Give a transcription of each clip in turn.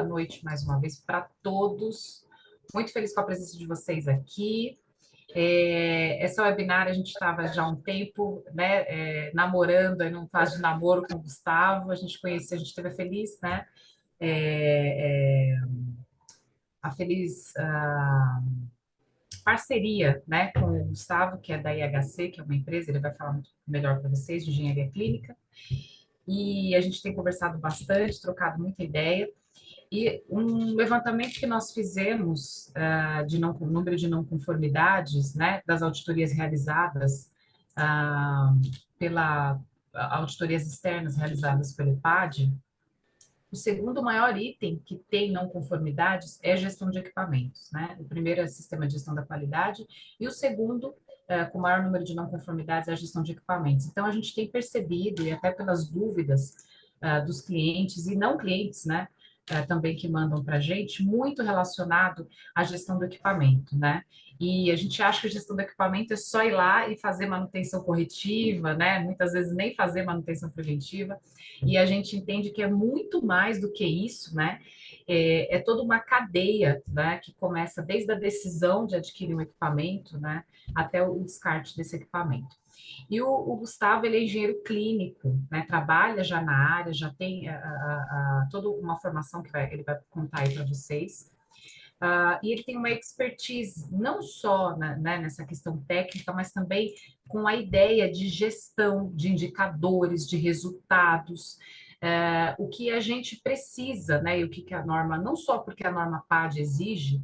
noite mais uma vez para todos. Muito feliz com a presença de vocês aqui. Essa webinar a gente estava já há um tempo, né, namorando, aí num fase de namoro com o Gustavo. A gente conheceu, a gente teve a feliz, né, é, é, a feliz parceria, né, com o Gustavo, que é da IHC, que é uma empresa, ele vai falar muito melhor para vocês de engenharia clínica. E a gente tem conversado bastante, trocado muita ideia. E um levantamento que nós fizemos de número de não conformidades, né, das auditorias realizadas pela auditorias externas realizadas pelo EPAD, o segundo maior item que tem não conformidades é gestão de equipamentos, né? O primeiro é sistema de gestão da qualidade e o segundo, com maior número de não conformidades, é a gestão de equipamentos. Então, a gente tem percebido, e até pelas dúvidas dos clientes e não clientes, né? Também que mandam para a gente, muito relacionado à gestão do equipamento, né? E a gente acha que a gestão do equipamento é só ir lá e fazer manutenção corretiva, né? Muitas vezes nem fazer manutenção preventiva. E a gente entende que é muito mais do que isso, né? É toda uma cadeia, né? Que começa desde a decisão de adquirir um equipamento, né? Até o descarte desse equipamento. E o Gustavo, ele é engenheiro clínico, né? Trabalha já na área, já tem toda uma formação que ele vai contar aí para vocês. E ele tem uma expertise não só né, nessa questão técnica, mas também com a ideia de gestão de indicadores, de resultados, o que a gente precisa, né, e o que a norma, não só porque a norma PAD exige,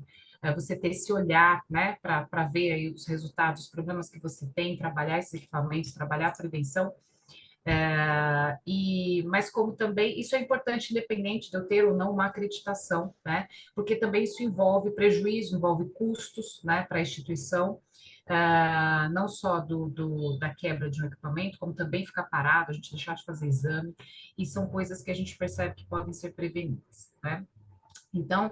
você ter esse olhar, né, para ver aí os resultados, os problemas que você tem, trabalhar esses equipamentos, trabalhar a prevenção, mas como também, isso é importante independente de eu ter ou não uma acreditação, né? Porque também isso envolve prejuízo, envolve custos, né, para a instituição, não só da quebra de um equipamento, como também ficar parado, a gente deixar de fazer exame, e são coisas que a gente percebe que podem ser prevenidas, né? Então,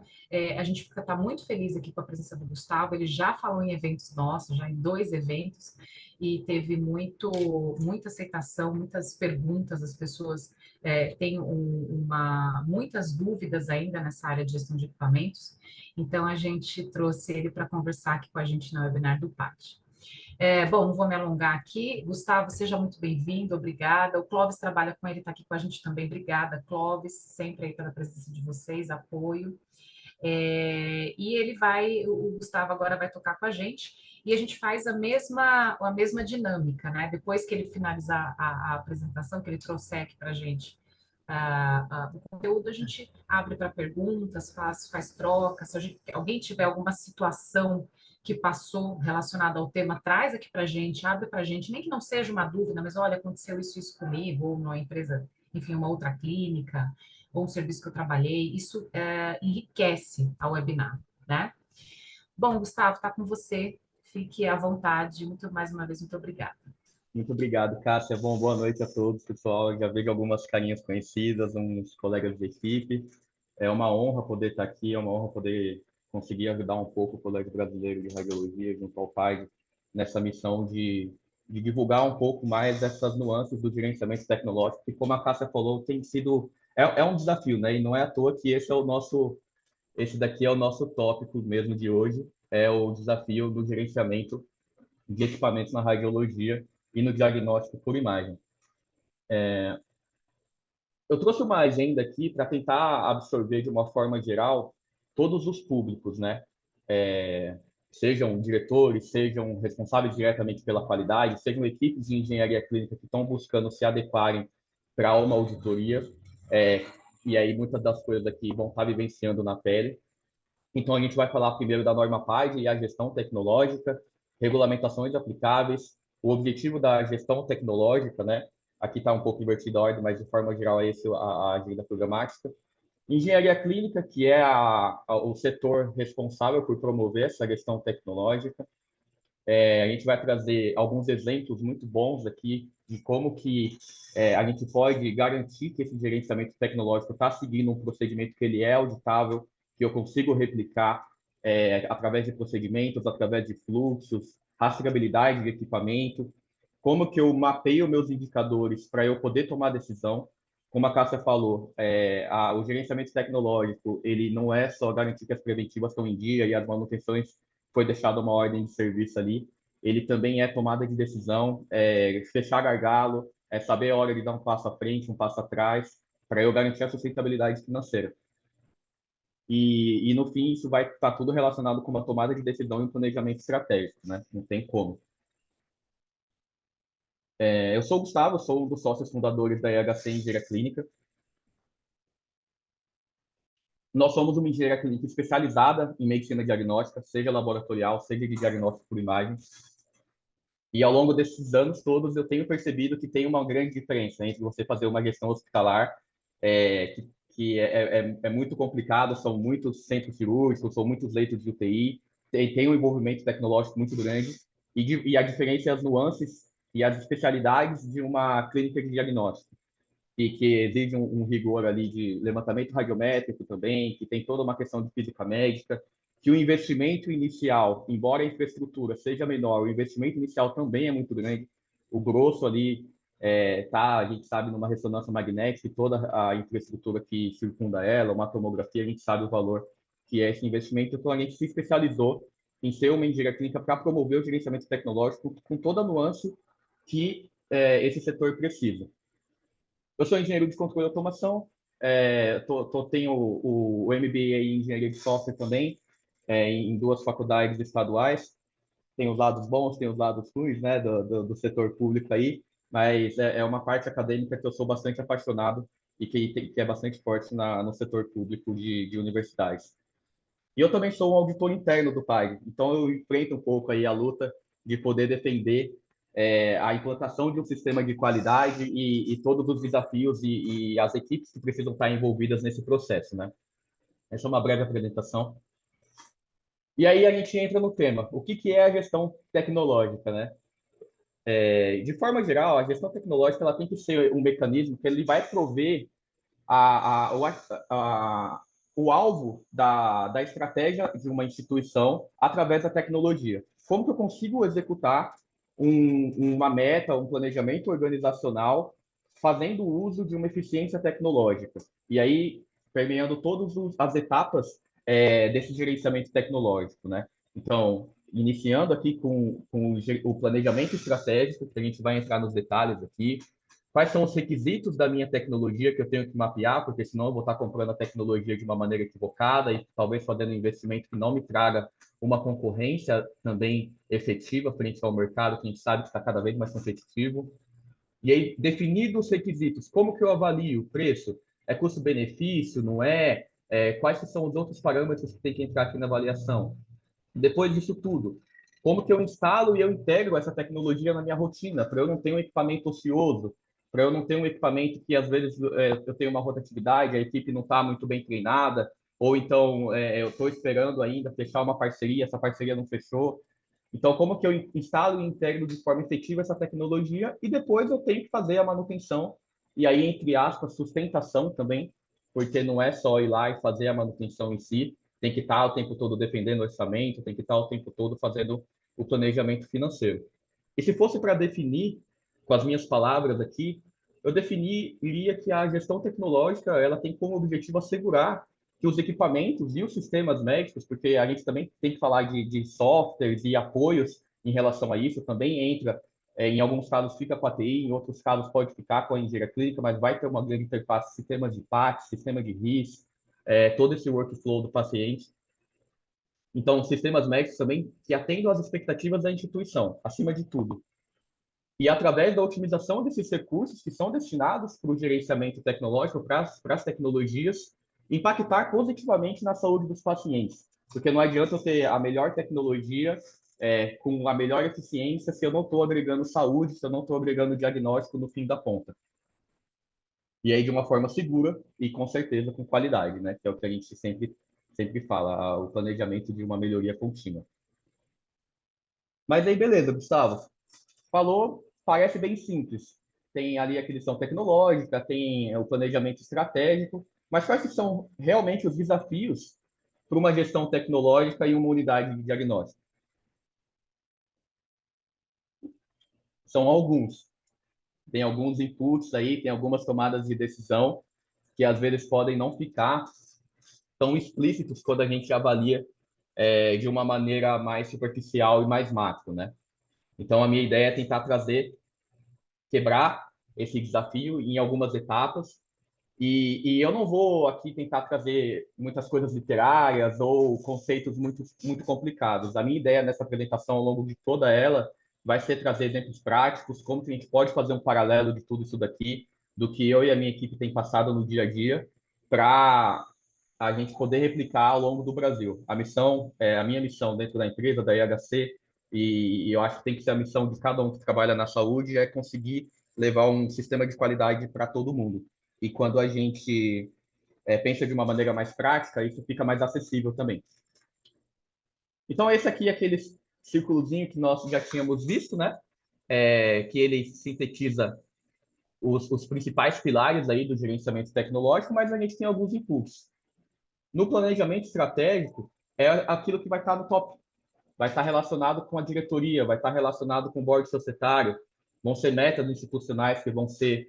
a gente está muito feliz aqui com a presença do Gustavo. Ele já falou em eventos nossos, já em 2 eventos, e teve muita aceitação, muitas perguntas. As pessoas têm muitas dúvidas ainda nessa área de gestão de equipamentos. Então, a gente trouxe ele para conversar aqui com a gente no webinar do PAT. Bom, não vou me alongar aqui. Gustavo, seja muito bem-vindo, obrigada. O Clóvis trabalha com ele, está aqui com a gente também. Obrigada, Clóvis, sempre aí pela presença de vocês, apoio. E o Gustavo agora vai tocar com a gente, e a gente faz a mesma dinâmica, né? Depois que ele finalizar a apresentação, que ele trouxer aqui para a gente o conteúdo, a gente abre para perguntas, faz trocas. Se alguém tiver alguma situação que passou relacionada ao tema, traz aqui para a gente, abre para a gente, nem que não seja uma dúvida, mas olha, aconteceu isso comigo, ou numa empresa, enfim, uma outra clínica, ou um serviço que eu trabalhei, isso enriquece a webinar, né? Bom, Gustavo, está com você, fique à vontade, mais uma vez, muito obrigada. Muito obrigado, Cássia. Bom, boa noite a todos, pessoal. Já vejo algumas carinhas conhecidas, uns colegas de equipe. É uma honra poder estar aqui, é uma honra poder conseguir ajudar um pouco o Colégio Brasileiro de Radiologia, junto ao PAI, nessa missão de divulgar um pouco mais essas nuances do gerenciamento tecnológico, que, como a Cássia falou, tem sido... É um desafio, né? E não é à toa que esse daqui é o nosso tópico mesmo de hoje, é o desafio do gerenciamento de equipamentos na radiologia e no diagnóstico por imagem. Eu trouxe uma agenda aqui para tentar absorver de uma forma geral todos os públicos, né? Sejam diretores, sejam responsáveis diretamente pela qualidade, sejam equipes de engenharia clínica que estão buscando se adequarem para uma auditoria, e aí muitas das coisas aqui vão estar vivenciando na pele. Então, a gente vai falar primeiro da norma PAD e a gestão tecnológica, regulamentações aplicáveis, o objetivo da gestão tecnológica, né? Aqui está um pouco invertida a ordem, mas de forma geral é esse a agenda programática. Engenharia clínica, que é o setor responsável por promover essa gestão tecnológica. A gente vai trazer alguns exemplos muito bons aqui de como que a gente pode garantir que esse gerenciamento tecnológico está seguindo um procedimento que ele é auditável, que eu consigo replicar através de procedimentos, através de fluxos, rastreabilidade de equipamento, como que eu mapeio meus indicadores para eu poder tomar decisão. como a Cássia falou, o gerenciamento tecnológico, ele não é só garantir que as preventivas estão em dia e as manutenções foi deixada uma ordem de serviço ali, ele também é tomada de decisão, fechar gargalo, saber a hora de dar um passo à frente, um passo atrás, para eu garantir a sustentabilidade financeira. E no fim, isso vai estar tudo relacionado com uma tomada de decisão e um planejamento estratégico, né? Não tem como. Eu sou o Gustavo, sou um dos sócios fundadores da EHC Engenharia Clínica. Nós somos uma engenharia clínica especializada em medicina diagnóstica, seja laboratorial, seja de diagnóstico por imagem. E ao longo desses anos todos, eu tenho percebido que tem uma grande diferença entre você fazer uma gestão hospitalar, que é muito complicado, são muitos centros cirúrgicos, são muitos leitos de UTI, tem um envolvimento tecnológico muito grande, e a diferença é as nuances e as especialidades de uma clínica de diagnóstico que exige um rigor ali de levantamento radiométrico também, que tem toda uma questão de física médica, que o investimento inicial, embora a infraestrutura seja menor, o investimento inicial também é muito grande. O grosso ali a gente sabe, numa ressonância magnética e toda a infraestrutura que circunda ela, uma tomografia, a gente sabe o valor que é esse investimento. Então, a gente se especializou em ser uma engenharia clínica para promover o gerenciamento tecnológico com toda a nuance que esse setor precisa. Eu sou engenheiro de controle e automação, tenho o MBA em engenharia de software também, em duas faculdades estaduais. Tem os lados bons, tem os lados ruins, né, do setor público aí, mas é uma parte acadêmica que eu sou bastante apaixonado e que é bastante forte no setor público de universidades. E eu também sou um auditor interno do PAG, então eu enfrento um pouco aí a luta de poder defender a implantação de um sistema de qualidade e todos os desafios e as equipes que precisam estar envolvidas nesse processo, né? Essa é uma breve apresentação. E aí a gente entra no tema. O que é a gestão tecnológica, né? De forma geral, a gestão tecnológica ela tem que ser um mecanismo que ele vai prover o alvo da estratégia de uma instituição através da tecnologia. Como que eu consigo executar uma meta, um planejamento organizacional fazendo uso de uma eficiência tecnológica? E aí, permeando todas as etapas desse gerenciamento tecnológico, né? Então, iniciando aqui com o planejamento estratégico, que a gente vai entrar nos detalhes aqui, quais são os requisitos da minha tecnologia que eu tenho que mapear, porque senão eu vou estar comprando a tecnologia de uma maneira equivocada e talvez fazendo um investimento que não me traga uma concorrência também efetiva frente ao mercado, que a gente sabe que está cada vez mais competitivo. E aí, definidos os requisitos, como que eu avalio o preço? É custo-benefício, não é? Quais são os outros parâmetros que tem que entrar aqui na avaliação? Depois disso tudo, como que eu instalo e eu integro essa tecnologia na minha rotina, para eu não ter um equipamento ocioso, para eu não ter um equipamento que às vezes eu tenho uma rotatividade, a equipe não está muito bem treinada, ou então eu estou esperando ainda fechar uma parceria, essa parceria não fechou. Então, como que eu instalo e integro de forma efetiva essa tecnologia e depois eu tenho que fazer a manutenção, e aí, entre aspas, sustentação também, porque não é só ir lá e fazer a manutenção em si, tem que estar o tempo todo defendendo o orçamento, tem que estar o tempo todo fazendo o planejamento financeiro. E se fosse para definir, com as minhas palavras aqui, eu definiria que a gestão tecnológica ela tem como objetivo assegurar que os equipamentos e os sistemas médicos, porque a gente também tem que falar de softwares e apoios em relação a isso, também entra, em alguns casos fica com a TI, em outros casos pode ficar com a engenharia clínica, mas vai ter uma grande interface, sistema de PAC, sistema de RIS, todo esse workflow do paciente. Então, sistemas médicos também que atendam às expectativas da instituição, acima de tudo. E através da otimização desses recursos que são destinados para o gerenciamento tecnológico, para as tecnologias, impactar positivamente na saúde dos pacientes. Porque não adianta eu ter a melhor tecnologia com a melhor eficiência se eu não estou agregando saúde, se eu não estou agregando diagnóstico no fim da ponta. E aí de uma forma segura e com certeza com qualidade, né? Que é o que a gente sempre fala, o planejamento de uma melhoria contínua. Mas aí beleza, Gustavo. Falou, parece bem simples. Tem ali a aquisição tecnológica, tem o planejamento estratégico, mas quais que são realmente os desafios para uma gestão tecnológica e uma unidade de diagnóstico? São alguns. tem alguns inputs aí, tem algumas tomadas de decisão que às vezes podem não ficar tão explícitos quando a gente avalia de uma maneira mais superficial e mais macro, né? Então, a minha ideia é tentar quebrar esse desafio em algumas etapas. E eu não vou aqui tentar trazer muitas coisas literárias ou conceitos muito complicados. A minha ideia nessa apresentação, ao longo de toda ela, vai ser trazer exemplos práticos, como que a gente pode fazer um paralelo de tudo isso daqui, do que eu e a minha equipe tem passado no dia a dia, para a gente poder replicar ao longo do Brasil. A minha missão dentro da empresa, da IHC, e eu acho que tem que ser a missão de cada um que trabalha na saúde, é conseguir levar um sistema de qualidade para todo mundo. E quando a gente pensa de uma maneira mais prática, isso fica mais acessível também. Então, esse aqui é aquele círculozinho que nós já tínhamos visto, né? Que ele sintetiza os principais pilares aí do gerenciamento tecnológico, mas a gente tem alguns inputs. No planejamento estratégico, é aquilo que vai estar no top. Vai estar relacionado com a diretoria, vai estar relacionado com o board societário, vão ser metas institucionais que vão ser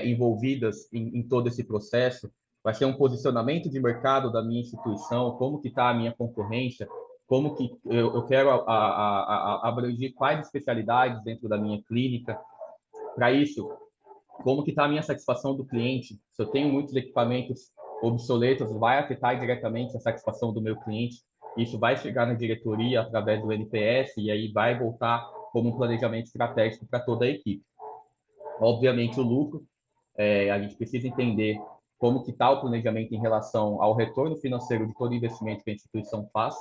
envolvidas em todo esse processo, vai ser um posicionamento de mercado da minha instituição, como que está a minha concorrência, como que eu quero abranger quais especialidades dentro da minha clínica. Para isso, como que está a minha satisfação do cliente? Se eu tenho muitos equipamentos obsoletos, vai afetar diretamente a satisfação do meu cliente. Isso vai chegar na diretoria através do NPS e aí vai voltar como um planejamento estratégico para toda a equipe. Obviamente, o lucro, a gente precisa entender como que está o planejamento em relação ao retorno financeiro de todo investimento que a instituição faz.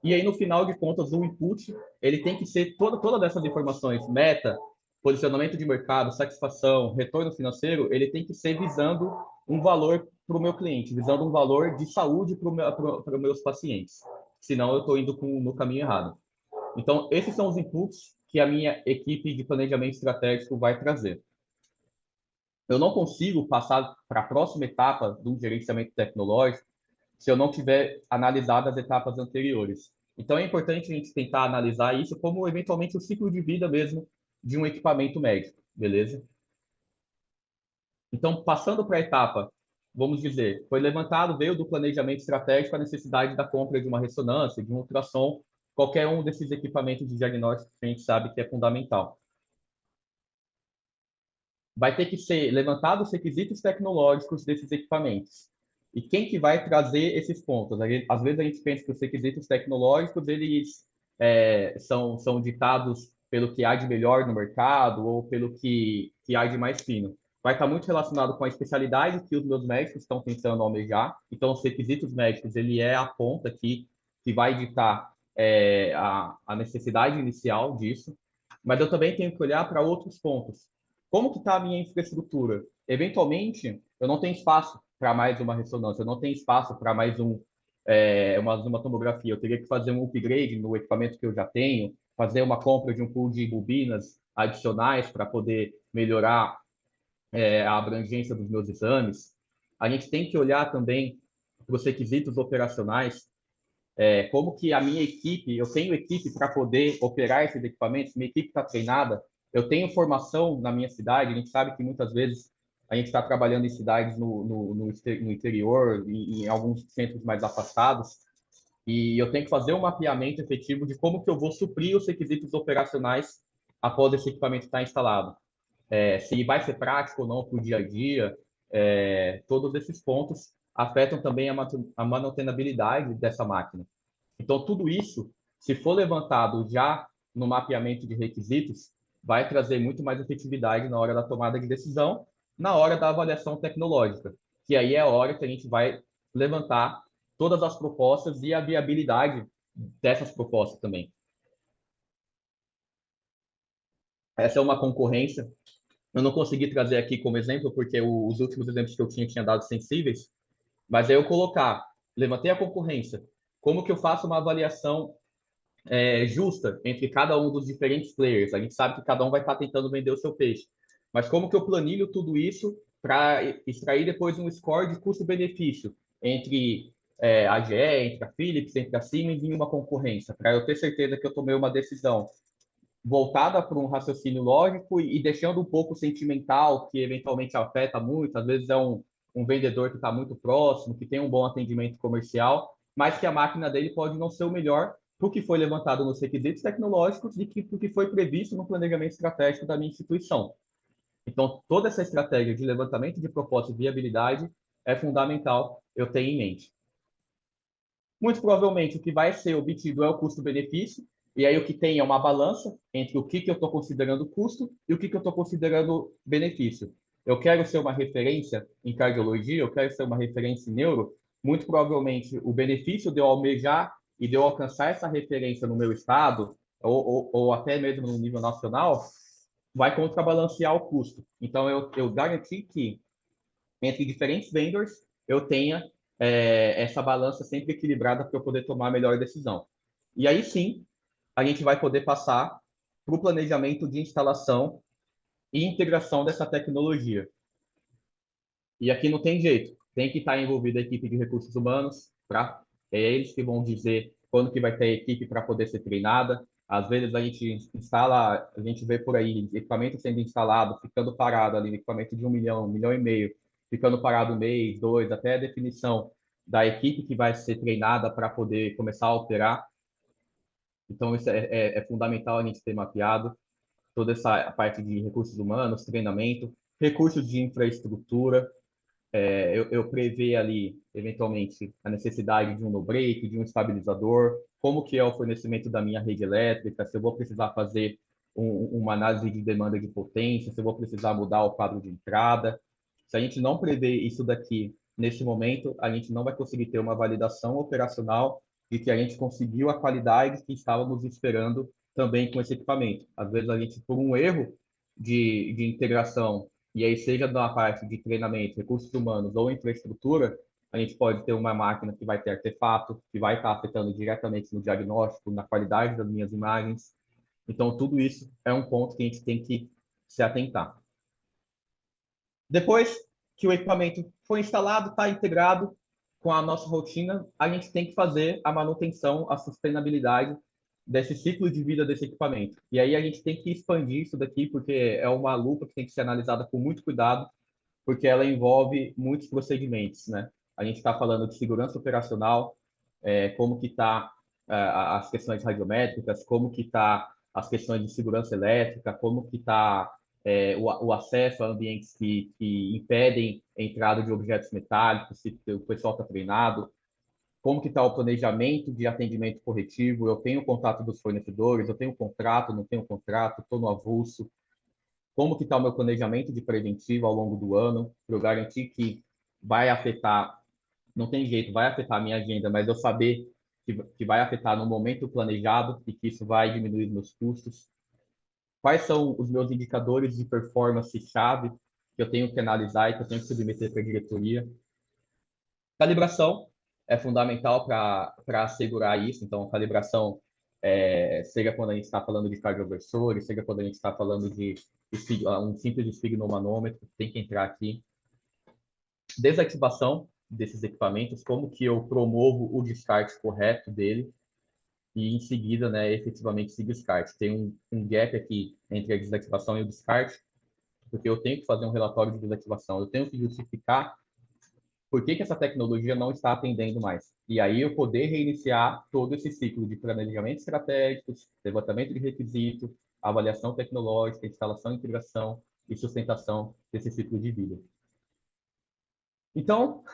E aí, no final de contas, o input, ele tem que ser todas essas informações, meta, posicionamento de mercado, satisfação, retorno financeiro, ele tem que ser visando um valor para o meu cliente, visando um valor de saúde para os meus pacientes. Senão, eu estou indo no caminho errado. Então, esses são os inputs que a minha equipe de planejamento estratégico vai trazer. Eu não consigo passar para a próxima etapa do gerenciamento tecnológico se eu não tiver analisado as etapas anteriores. Então, é importante a gente tentar analisar isso como, eventualmente, o ciclo de vida mesmo de um equipamento médico, beleza? Então, passando para a etapa, vamos dizer, foi levantado, veio do planejamento estratégico a necessidade da compra de uma ressonância, de um ultrassom, qualquer um desses equipamentos de diagnóstico que a gente sabe que é fundamental. Vai ter que ser levantado os requisitos tecnológicos desses equipamentos. E quem que vai trazer esses pontos? Às vezes a gente pensa que os requisitos tecnológicos eles são ditados pelo que há de melhor no mercado ou pelo que há de mais fino. Vai estar muito relacionado com a especialidade que os meus médicos estão tentando almejar. Então, os requisitos médicos, ele é a ponta que vai ditar a necessidade inicial disso. Mas eu também tenho que olhar para outros pontos. Como que está a minha infraestrutura? Eventualmente, eu não tenho espaço para mais uma ressonância, eu não tenho espaço para mais uma tomografia. Eu teria que fazer um upgrade no equipamento que eu já tenho, fazer uma compra de um pool de bobinas adicionais para poder melhorar a abrangência dos meus exames. A gente tem que olhar também para os requisitos operacionais, como que a minha equipe, eu tenho equipe para poder operar esses equipamentos, minha equipe está treinada, eu tenho formação na minha cidade, a gente sabe que muitas vezes a gente está trabalhando em cidades no interior, em alguns centros mais afastados, e eu tenho que fazer um mapeamento efetivo de como que eu vou suprir os requisitos operacionais após esse equipamento estar instalado. Se vai ser prático ou não para o dia a dia, todos esses pontos afetam também a manutenabilidade dessa máquina. Então, tudo isso, se for levantado já no mapeamento de requisitos, vai trazer muito mais efetividade na hora da tomada de decisão, na hora da avaliação tecnológica, que aí é a hora que a gente vai levantar todas as propostas e a viabilidade dessas propostas também. Essa é uma concorrência. Eu não consegui trazer aqui como exemplo, porque os últimos exemplos que eu tinha dados sensíveis, mas aí eu colocar, levantei a concorrência, como que eu faço uma avaliação justa entre cada um dos diferentes players? A gente sabe que cada um vai estar tentando vender o seu peixe, mas como que eu planilho tudo isso para extrair depois um score de custo-benefício entre a GE, entre a Philips, entre a Siemens em uma concorrência, para eu ter certeza que eu tomei uma decisão voltada para um raciocínio lógico e deixando um pouco sentimental, que eventualmente afeta muito. Às vezes é um vendedor que está muito próximo, que tem um bom atendimento comercial, mas que a máquina dele pode não ser o melhor para o que foi levantado nos requisitos tecnológicos e para o que foi previsto no planejamento estratégico da minha instituição. Então, toda essa estratégia de levantamento de propósito e viabilidade é fundamental eu ter em mente. Muito provavelmente o que vai ser obtido é o custo-benefício, e aí o que tem é uma balança entre o que eu estou considerando custo e o que eu estou considerando benefício. Eu quero ser uma referência em cardiologia, eu quero ser uma referência em neuro, muito provavelmente o benefício de eu almejar e de eu alcançar essa referência no meu estado, ou até mesmo no nível nacional, vai contrabalancear o custo. Então, eu garanti que entre diferentes vendors eu tenha essa balança sempre equilibrada para eu poder tomar a melhor decisão. E aí sim, a gente vai poder passar para o planejamento de instalação e integração dessa tecnologia. E aqui não tem jeito, tem que estar envolvida a equipe de recursos humanos, é eles que vão dizer quando que vai ter equipe para poder ser treinada. Às vezes a gente instala, a gente vê por aí equipamento sendo instalado, ficando parado ali, equipamento de 1 milhão e meio, ficando parado um mês, dois, até a definição da equipe que vai ser treinada para poder começar a operar. Então, isso é fundamental a gente ter mapeado toda essa parte de recursos humanos, treinamento, recursos de infraestrutura. Eu prever ali, eventualmente, a necessidade de um no-break, de um estabilizador, como que é o fornecimento da minha rede elétrica, se eu vou precisar fazer uma análise de demanda de potência, se eu vou precisar mudar o quadro de entrada. Se a gente não prever isso daqui nesse momento, a gente não vai conseguir ter uma validação operacional de que a gente conseguiu a qualidade que estávamos esperando também com esse equipamento. Às vezes a gente, por um erro de integração, e aí seja na parte de treinamento, recursos humanos ou infraestrutura, a gente pode ter uma máquina que vai ter artefato, que vai estar afetando diretamente no diagnóstico, na qualidade das minhas imagens. Então, tudo isso é um ponto que a gente tem que se atentar. Depois que o equipamento foi instalado, está integrado com a nossa rotina, a gente tem que fazer a manutenção, a sustentabilidade desse ciclo de vida desse equipamento. E aí a gente tem que expandir isso daqui, porque é uma lupa que tem que ser analisada com muito cuidado, porque ela envolve muitos procedimentos, né? A gente está falando de segurança operacional, como que está as questões radiométricas, como que está as questões de segurança elétrica, como que está o acesso a ambientes que impedem a entrada de objetos metálicos, se o pessoal está treinado, como que está o planejamento de atendimento corretivo, eu tenho contato dos fornecedores, eu tenho contrato, não tenho contrato, estou no avulso, como que está o meu planejamento de preventivo ao longo do ano, para eu garantir que vai afetar, não tem jeito, vai afetar a minha agenda, mas eu saber que vai afetar no momento planejado e que isso vai diminuir os meus custos. Quais são os meus indicadores de performance-chave que eu tenho que analisar e que eu tenho que submeter para a diretoria? Calibração é fundamental para assegurar isso. Então, calibração, seja quando a gente está falando de cardioversores, seja quando a gente está falando de um simples esfigmomanômetro, tem que entrar aqui. Desativação desses equipamentos, como que eu promovo o descarte correto dele e, em seguida, né, efetivamente esse descarte. Tem um gap aqui entre a desativação e o descarte, porque eu tenho que fazer um relatório de desativação, eu tenho que justificar por que essa tecnologia não está atendendo mais. E aí eu poder reiniciar todo esse ciclo de planejamento estratégico, levantamento de requisito, avaliação tecnológica, instalação, integração e sustentação desse ciclo de vida. Então,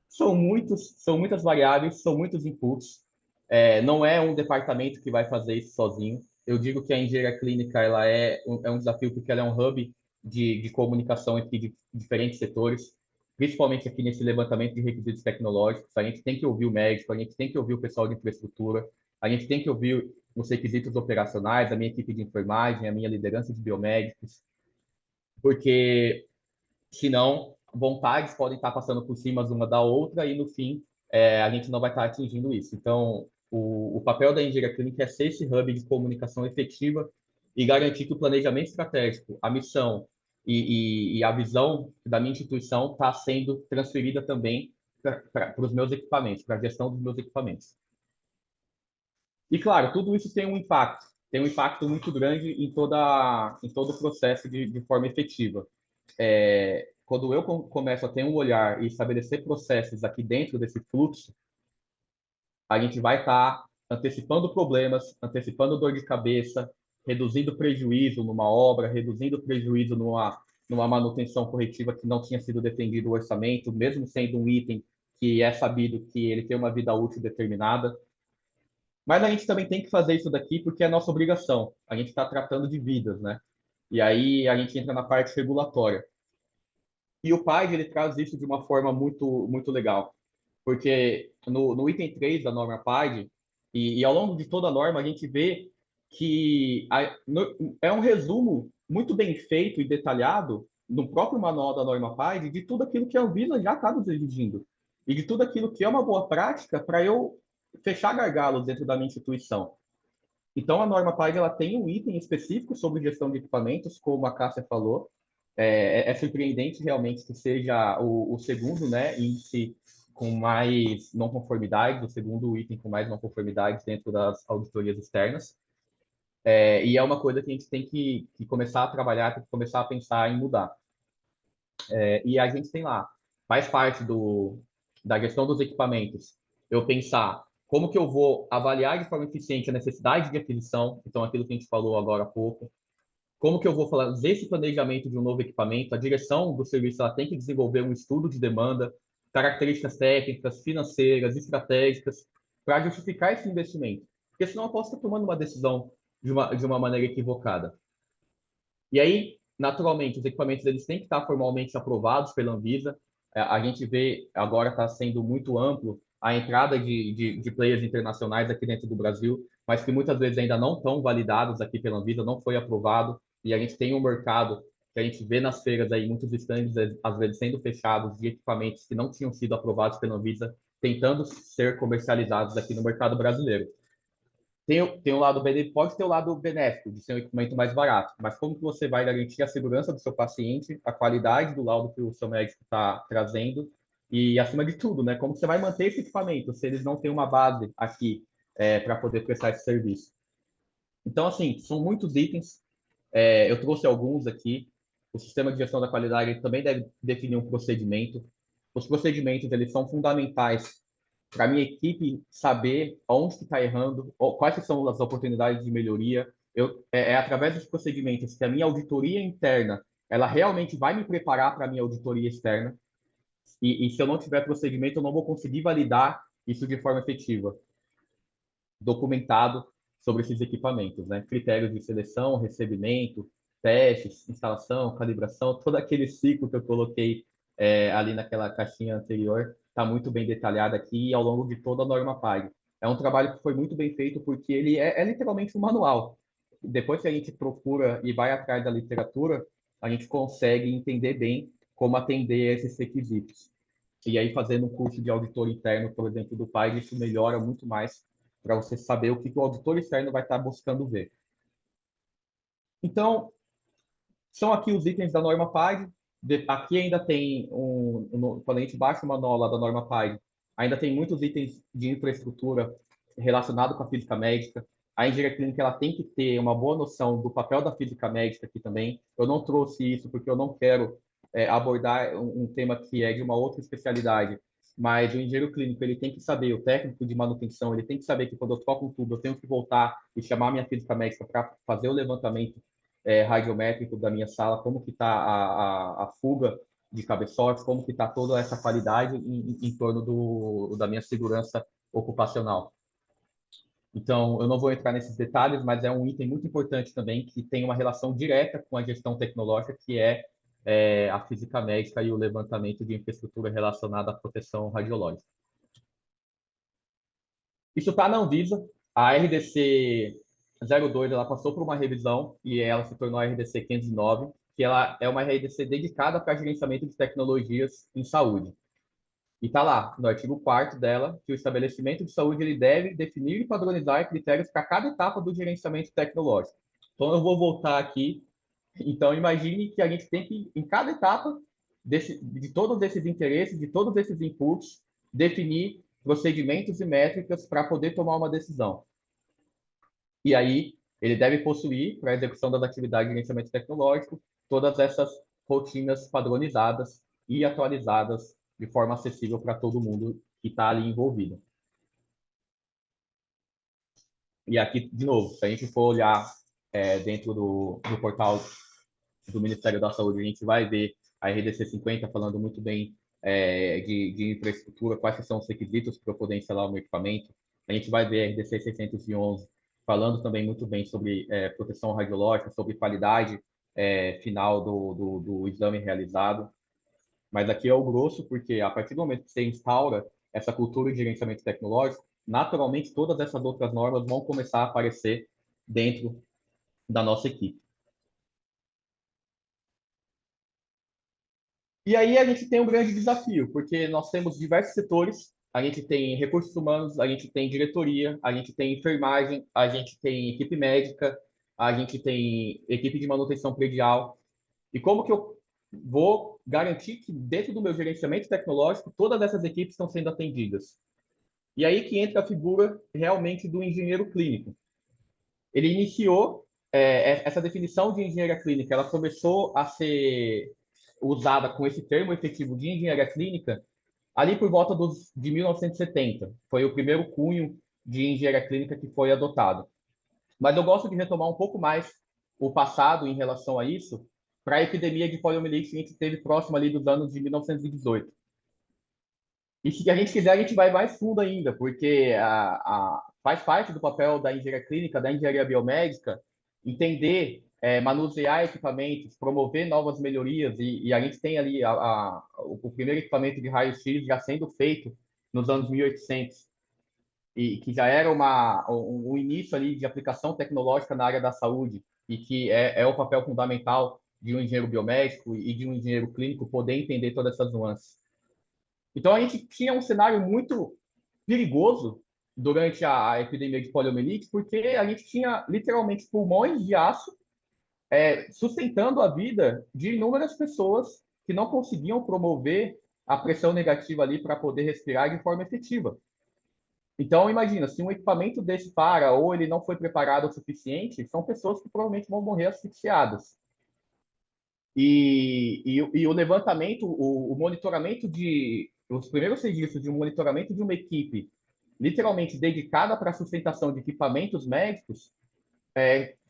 são muitas variáveis, são muitos inputs. Não é um departamento que vai fazer isso sozinho. Eu digo que a engenharia clínica ela é um desafio porque ela é um hub de comunicação entre diferentes setores, principalmente aqui nesse levantamento de requisitos tecnológicos. A gente tem que ouvir o médico, a gente tem que ouvir o pessoal de infraestrutura, a gente tem que ouvir os requisitos operacionais, a minha equipe de enfermagem, a minha liderança de biomédicos, porque senão vontades podem estar passando por cima uma da outra e no fim a gente não vai estar atingindo isso. Então, o papel da engenharia clínica é ser esse hub de comunicação efetiva e garantir que o planejamento estratégico, a missão e a visão da minha instituição está sendo transferida também para os meus equipamentos, para a gestão dos meus equipamentos. E, claro, tudo isso tem um impacto. tem um impacto muito grande em todo o processo de forma efetiva. Quando eu começo a ter um olhar e estabelecer processos aqui dentro desse fluxo, a gente vai estar antecipando problemas, antecipando dor de cabeça, reduzindo prejuízo numa obra, reduzindo prejuízo numa manutenção corretiva que não tinha sido defendido o orçamento, mesmo sendo um item que é sabido que ele tem uma vida útil determinada. Mas a gente também tem que fazer isso daqui porque é nossa obrigação. A gente está tratando de vidas, né? E aí a gente entra na parte regulatória. E o PAID, ele traz isso de uma forma muito legal. Porque no item 3 da norma PAID, e ao longo de toda a norma, a gente vê que é um resumo muito bem feito e detalhado no próprio manual da norma PAID de tudo aquilo que a Anvisa já está nos exigindo. E de tudo aquilo que é uma boa prática para eu fechar gargalos dentro da minha instituição. Então, a norma PAID ela tem um item específico sobre gestão de equipamentos, como a Cássia falou. É surpreendente realmente que seja o segundo, né, índice com mais não conformidades, o segundo item com mais não conformidades dentro das auditorias externas. E é uma coisa que a gente tem que começar a trabalhar, tem que começar a pensar em mudar. E a gente tem lá, faz parte da gestão dos equipamentos, eu pensar como que eu vou avaliar de forma eficiente a necessidade de aquisição, então aquilo que a gente falou agora há pouco, como que eu vou fazer esse planejamento de um novo equipamento, a direção do serviço ela tem que desenvolver um estudo de demanda, características técnicas, financeiras, estratégicas, para justificar esse investimento, porque senão eu posso estar tomando uma decisão de uma maneira equivocada. E aí, naturalmente, os equipamentos eles têm que estar formalmente aprovados pela Anvisa. A gente vê agora está sendo muito amplo a entrada de players internacionais aqui dentro do Brasil, mas que muitas vezes ainda não estão validados aqui pela Anvisa, não foi aprovado. E a gente tem um mercado que a gente vê nas feiras aí, muitos estandes, às vezes, sendo fechados de equipamentos que não tinham sido aprovados pela Anvisa, tentando ser comercializados aqui no mercado brasileiro. Tem um lado pode ter o lado benéfico de ser um equipamento mais barato, mas como que você vai garantir a segurança do seu paciente, a qualidade do laudo que o seu médico está trazendo e, acima de tudo, né, como que você vai manter esse equipamento se eles não têm uma base aqui para poder prestar esse serviço? Então, assim, são muitos itens. Eu trouxe alguns aqui. O sistema de gestão da qualidade também deve definir um procedimento. Os procedimentos eles são fundamentais para a minha equipe saber onde está errando, quais são as oportunidades de melhoria. É através dos procedimentos que a minha auditoria interna ela realmente vai me preparar para a minha auditoria externa. E se eu não tiver procedimento, eu não vou conseguir validar isso de forma efetiva, documentado sobre esses equipamentos, né? Critérios de seleção, recebimento, testes, instalação, calibração, todo aquele ciclo que eu coloquei ali naquela caixinha anterior, está muito bem detalhado aqui ao longo de toda a norma PAG. É um trabalho que foi muito bem feito porque ele é literalmente um manual. Depois que a gente procura e vai atrás da literatura, a gente consegue entender bem como atender esses requisitos. E aí, fazendo um curso de auditor interno, por exemplo, do PAG, isso melhora muito mais para você saber o que o auditor externo vai estar buscando ver. Então, são aqui os itens da norma PAG. Aqui ainda tem, quando a gente baixa o manual lá da norma PAG, ainda tem muitos itens de infraestrutura relacionado com a física médica. A engenharia clínica ela tem que ter uma boa noção do papel da física médica aqui também. Eu não trouxe isso porque eu não quero abordar um tema que é de uma outra especialidade, mas o engenheiro clínico ele tem que saber, o técnico de manutenção ele tem que saber que quando eu toco um tubo eu tenho que voltar e chamar a minha física médica para fazer o levantamento radiométrico da minha sala, como que está a fuga de cabeçotes, como que está toda essa qualidade em torno da minha segurança ocupacional. Então, eu não vou entrar nesses detalhes, mas é um item muito importante também que tem uma relação direta com a gestão tecnológica, que é a física médica e o levantamento de infraestrutura relacionada à proteção radiológica. Isso está na Anvisa. A RDC 02 ela passou por uma revisão e ela se tornou a RDC 509, que ela é uma RDC dedicada para gerenciamento de tecnologias em saúde. E está lá, no artigo 4º dela, que o estabelecimento de saúde ele deve definir e padronizar critérios para cada etapa do gerenciamento tecnológico. Então, eu vou voltar aqui. Então, imagine que a gente tem que, em cada etapa de todos esses interesses, de todos esses inputs, definir procedimentos e métricas para poder tomar uma decisão. E aí, ele deve possuir, para a execução das atividades de gerenciamento tecnológico, todas essas rotinas padronizadas e atualizadas de forma acessível para todo mundo que está ali envolvido. E aqui, de novo, se a gente for olhar dentro do portal do Ministério da Saúde, a gente vai ver a RDC 50 falando muito bem de infraestrutura, quais são os requisitos para poder instalar um equipamento. A gente vai ver a RDC 611 falando também muito bem sobre proteção radiológica, sobre qualidade final do exame realizado. Mas aqui é o grosso, porque a partir do momento que você instaura essa cultura de gerenciamento tecnológico, naturalmente todas essas outras normas vão começar a aparecer dentro da nossa equipe. E aí a gente tem um grande desafio, porque nós temos diversos setores, a gente tem recursos humanos, a gente tem diretoria, a gente tem enfermagem, a gente tem equipe médica, a gente tem equipe de manutenção predial. E como que eu vou garantir que dentro do meu gerenciamento tecnológico todas essas equipes estão sendo atendidas? E aí que entra a figura realmente do engenheiro clínico. Ele iniciou essa definição de engenharia clínica, ela começou a ser usada com esse termo efetivo de engenharia clínica ali por volta de 1970. Foi o primeiro cunho de engenharia clínica que foi adotado. Mas eu gosto de retomar um pouco mais o passado em relação a isso, para a epidemia de poliomielite que a gente teve próximo ali dos anos de 1918. E se a gente quiser, a gente vai mais fundo ainda, porque faz parte do papel da engenharia clínica, da engenharia biomédica, entender, manusear equipamentos, promover novas melhorias, e a gente tem ali o primeiro equipamento de raio-x já sendo feito nos anos 1800, e que já era um início ali de aplicação tecnológica na área da saúde, e que é o papel fundamental de um engenheiro biomédico e de um engenheiro clínico poder entender todas essas nuances. Então, a gente tinha um cenário muito perigoso durante a epidemia de poliomielite, porque a gente tinha literalmente pulmões de aço sustentando a vida de inúmeras pessoas que não conseguiam promover a pressão negativa ali para poder respirar de forma efetiva. Então, imagina, se um equipamento desse para ou ele não foi preparado o suficiente, são pessoas que provavelmente vão morrer asfixiadas. E o levantamento, o monitoramento os primeiros serviços de monitoramento de uma equipe literalmente dedicada para a sustentação de equipamentos médicos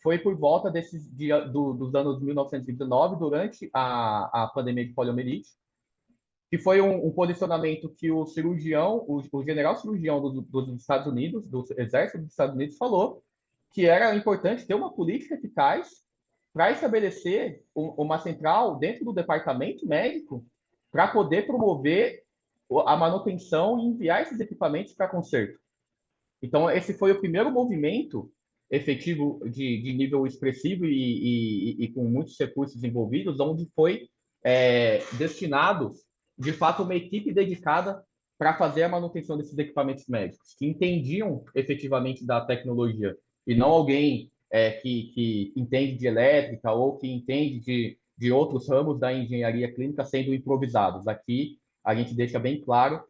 foi por volta dos anos 1919, durante a pandemia de poliomielite, que foi um posicionamento que o cirurgião, o general cirurgião dos Estados Unidos, do Exército dos Estados Unidos, falou que era importante ter uma política eficaz para estabelecer uma central dentro do departamento médico para poder promover a manutenção e enviar esses equipamentos para conserto. Então, esse foi o primeiro movimento efetivo de nível expressivo e com muitos recursos envolvidos, onde foi destinado, de fato, uma equipe dedicada para fazer a manutenção desses equipamentos médicos, que entendiam efetivamente da tecnologia, e não alguém que entende de elétrica ou que entende de outros ramos da engenharia clínica sendo improvisados. Aqui, a gente deixa bem claro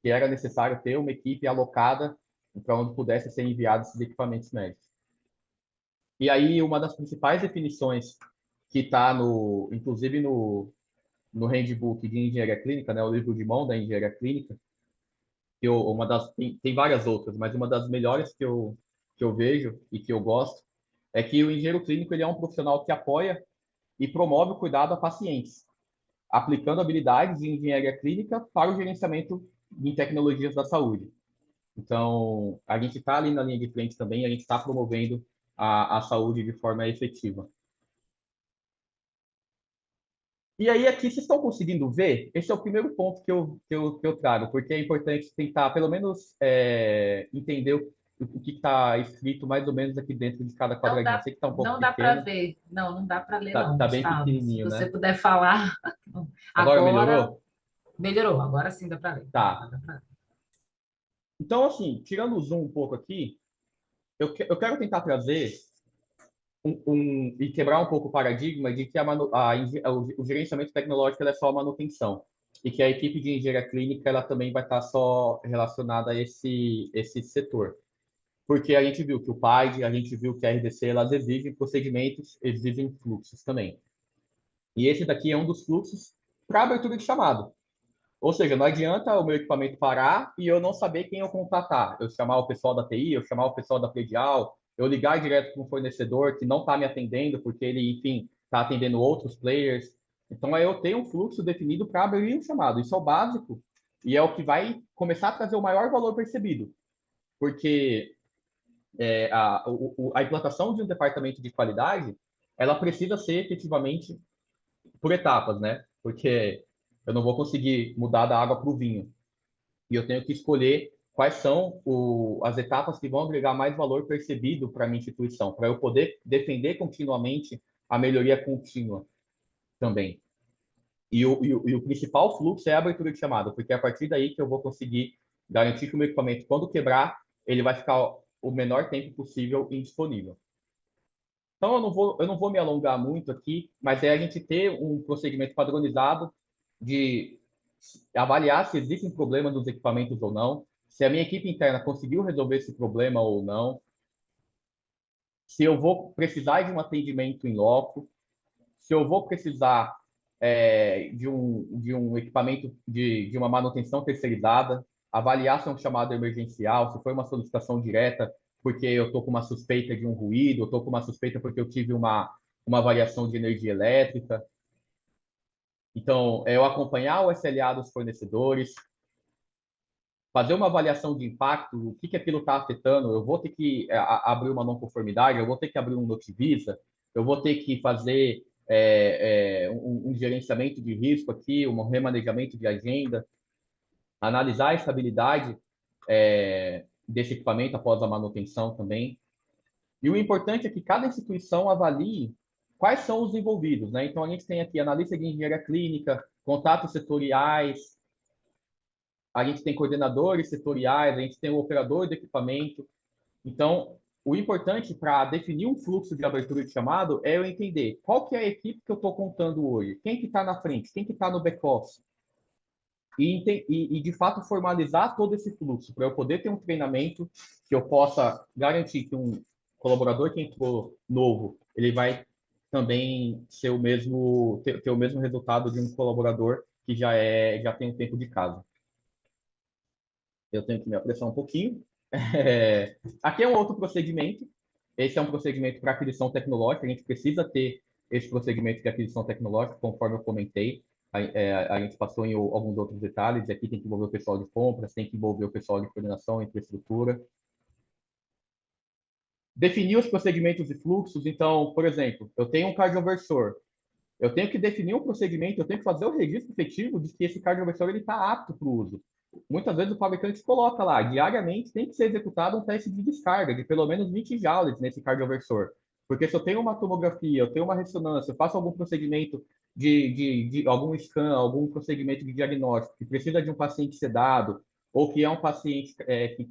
que era necessário ter uma equipe alocada para onde pudesse ser enviados esses equipamentos médicos. E aí, uma das principais definições que está, inclusive, no handbook de engenharia clínica, né, o livro de mão da engenharia clínica, tem várias outras, mas uma das melhores que eu vejo e que eu gosto é que o engenheiro clínico ele é um profissional que apoia e promove o cuidado a pacientes, aplicando habilidades de engenharia clínica para o gerenciamento em tecnologias da saúde. Então, a gente está ali na linha de frente também, a gente está promovendo a saúde de forma efetiva. E aí, aqui, vocês estão conseguindo ver? Esse é o primeiro ponto que eu trago, porque é importante tentar, pelo menos, entender o que está escrito mais ou menos aqui dentro de cada quadradinho. Sei que está um pouco Não dá para pequeno, ver, não dá para ler não, tá bem Gustavo. Se pequenininho, você né? puder falar Agora agora, melhorou? melhorou, agora sim dá para ler. Tá. Então, assim, tirando o zoom um pouco aqui, eu quero tentar trazer e quebrar um pouco o paradigma de que o gerenciamento tecnológico é só manutenção e que a equipe de engenharia clínica ela também vai estar só relacionada a esse setor. porque a gente viu que o PAID, a gente viu que a RDC, elas exigem procedimentos, exigem fluxos também. E esse daqui é um dos fluxos para abertura de chamado. Ou seja, não adianta o meu equipamento parar e eu não saber quem eu contratar. Eu chamar o pessoal da TI, eu chamar o pessoal da predial, eu ligar direto para um fornecedor que não está me atendendo porque ele, enfim, está atendendo outros players. Então, aí eu tenho um fluxo definido para abrir um chamado. Isso é o básico e é o que vai começar a trazer o maior valor percebido. Porque a implantação de um departamento de qualidade, ela precisa ser efetivamente por etapas, né? Porque eu não vou conseguir mudar da água para o vinho. E eu tenho que escolher quais são as etapas que vão agregar mais valor percebido para a minha instituição, para eu poder defender continuamente a melhoria contínua também. E o principal fluxo é a abertura de chamada, porque é a partir daí que eu vou conseguir garantir que o meu equipamento, quando quebrar, ele vai ficar o menor tempo possível indisponível. Então, eu não vou me alongar muito aqui, mas é a gente ter um procedimento padronizado de avaliar se existem problemas nos equipamentos ou não, se a minha equipe interna conseguiu resolver esse problema ou não, se eu vou precisar de um atendimento em loco, se eu vou precisar de um equipamento de uma manutenção terceirizada, avaliar se é um chamado emergencial, se foi uma solicitação direta porque eu estou com uma suspeita de um ruído, eu estou com uma suspeita porque eu tive uma variação de energia elétrica. Então, eu acompanhar o SLA dos fornecedores, fazer uma avaliação de impacto, o que aquilo está afetando, eu vou ter que abrir uma não conformidade, eu vou ter que abrir um Notivisa, eu vou ter que fazer um gerenciamento de risco aqui, um remanejamento de agenda, analisar a estabilidade desse equipamento após a manutenção também. E o importante é que cada instituição avalie quais são os envolvidos, né? Então, a gente tem aqui analista de engenharia clínica, contatos setoriais, a gente tem coordenadores setoriais, a gente tem o operador do equipamento. Então, o importante para definir um fluxo de abertura de chamado é eu entender qual que é a equipe que eu estou contando hoje, quem que está na frente, quem que está no back-office. E, de fato, formalizar todo esse fluxo para eu poder ter um treinamento que eu possa garantir que um colaborador que entrou novo, ele vai também ser ter o mesmo resultado de um colaborador que já tem um tempo de casa. Eu tenho que me apressar um pouquinho. Aqui é um outro procedimento. Esse é um procedimento para aquisição tecnológica. A gente precisa ter esse procedimento de aquisição tecnológica, conforme eu comentei. A gente passou em alguns outros detalhes. Aqui tem que envolver o pessoal de compras, tem que envolver o pessoal de coordenação, infraestrutura. Definir os procedimentos e fluxos. Então, por exemplo, eu tenho um cardioversor. Eu tenho que definir um procedimento, eu tenho que fazer o registro efetivo de que esse cardioversor está apto para o uso. Muitas vezes o fabricante coloca lá, diariamente tem que ser executado um teste de descarga de pelo menos 20 joules nesse cardioversor. Porque se eu tenho uma tomografia, eu tenho uma ressonância, eu faço algum procedimento de algum scan, algum procedimento de diagnóstico que precisa de um paciente sedado, ou que é um paciente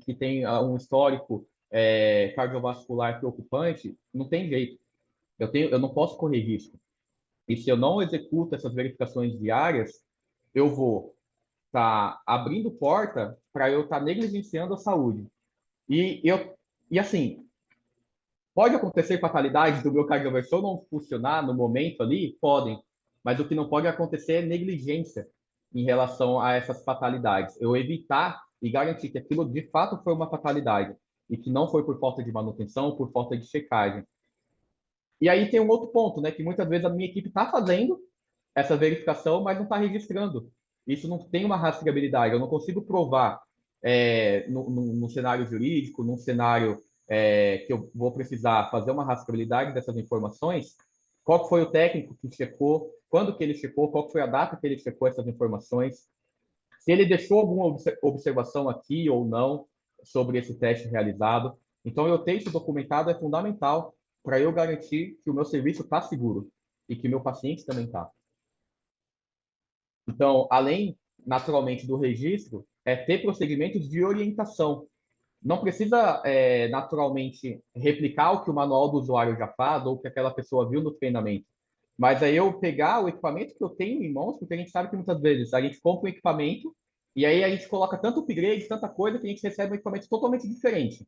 que tem um histórico cardiovascular preocupante, não tem jeito. Eu não posso correr risco. E se eu não executo essas verificações diárias, eu vou estar abrindo porta para eu estar negligenciando a saúde. E assim, pode acontecer fatalidade do meu cardioversor não funcionar no momento ali? Podem. Mas o que não pode acontecer é negligência em relação a essas fatalidades. Eu evitar e garantir que aquilo de fato foi uma fatalidade e que não foi por falta de manutenção ou por falta de checagem. E aí tem um outro ponto, né? Que muitas vezes a minha equipe está fazendo essa verificação, mas não está registrando. Isso não tem uma rastreabilidade. Eu não consigo provar no cenário jurídico, num cenário que eu vou precisar fazer uma rastreabilidade dessas informações, qual foi o técnico que checou, quando que ele checou, qual foi a data que ele checou essas informações, se ele deixou alguma observação aqui ou não sobre esse teste realizado. Então, eu ter isso documentado é fundamental para eu garantir que o meu serviço está seguro e que o meu paciente também está. Então, além, naturalmente, do registro, ter procedimentos de orientação. Não precisa, naturalmente, replicar o que o manual do usuário já faz ou o que aquela pessoa viu no treinamento. Mas aí eu pegar o equipamento que eu tenho em mãos, porque a gente sabe que muitas vezes a gente compra um equipamento e aí a gente coloca tanto upgrade, tanta coisa, que a gente recebe um equipamento totalmente diferente.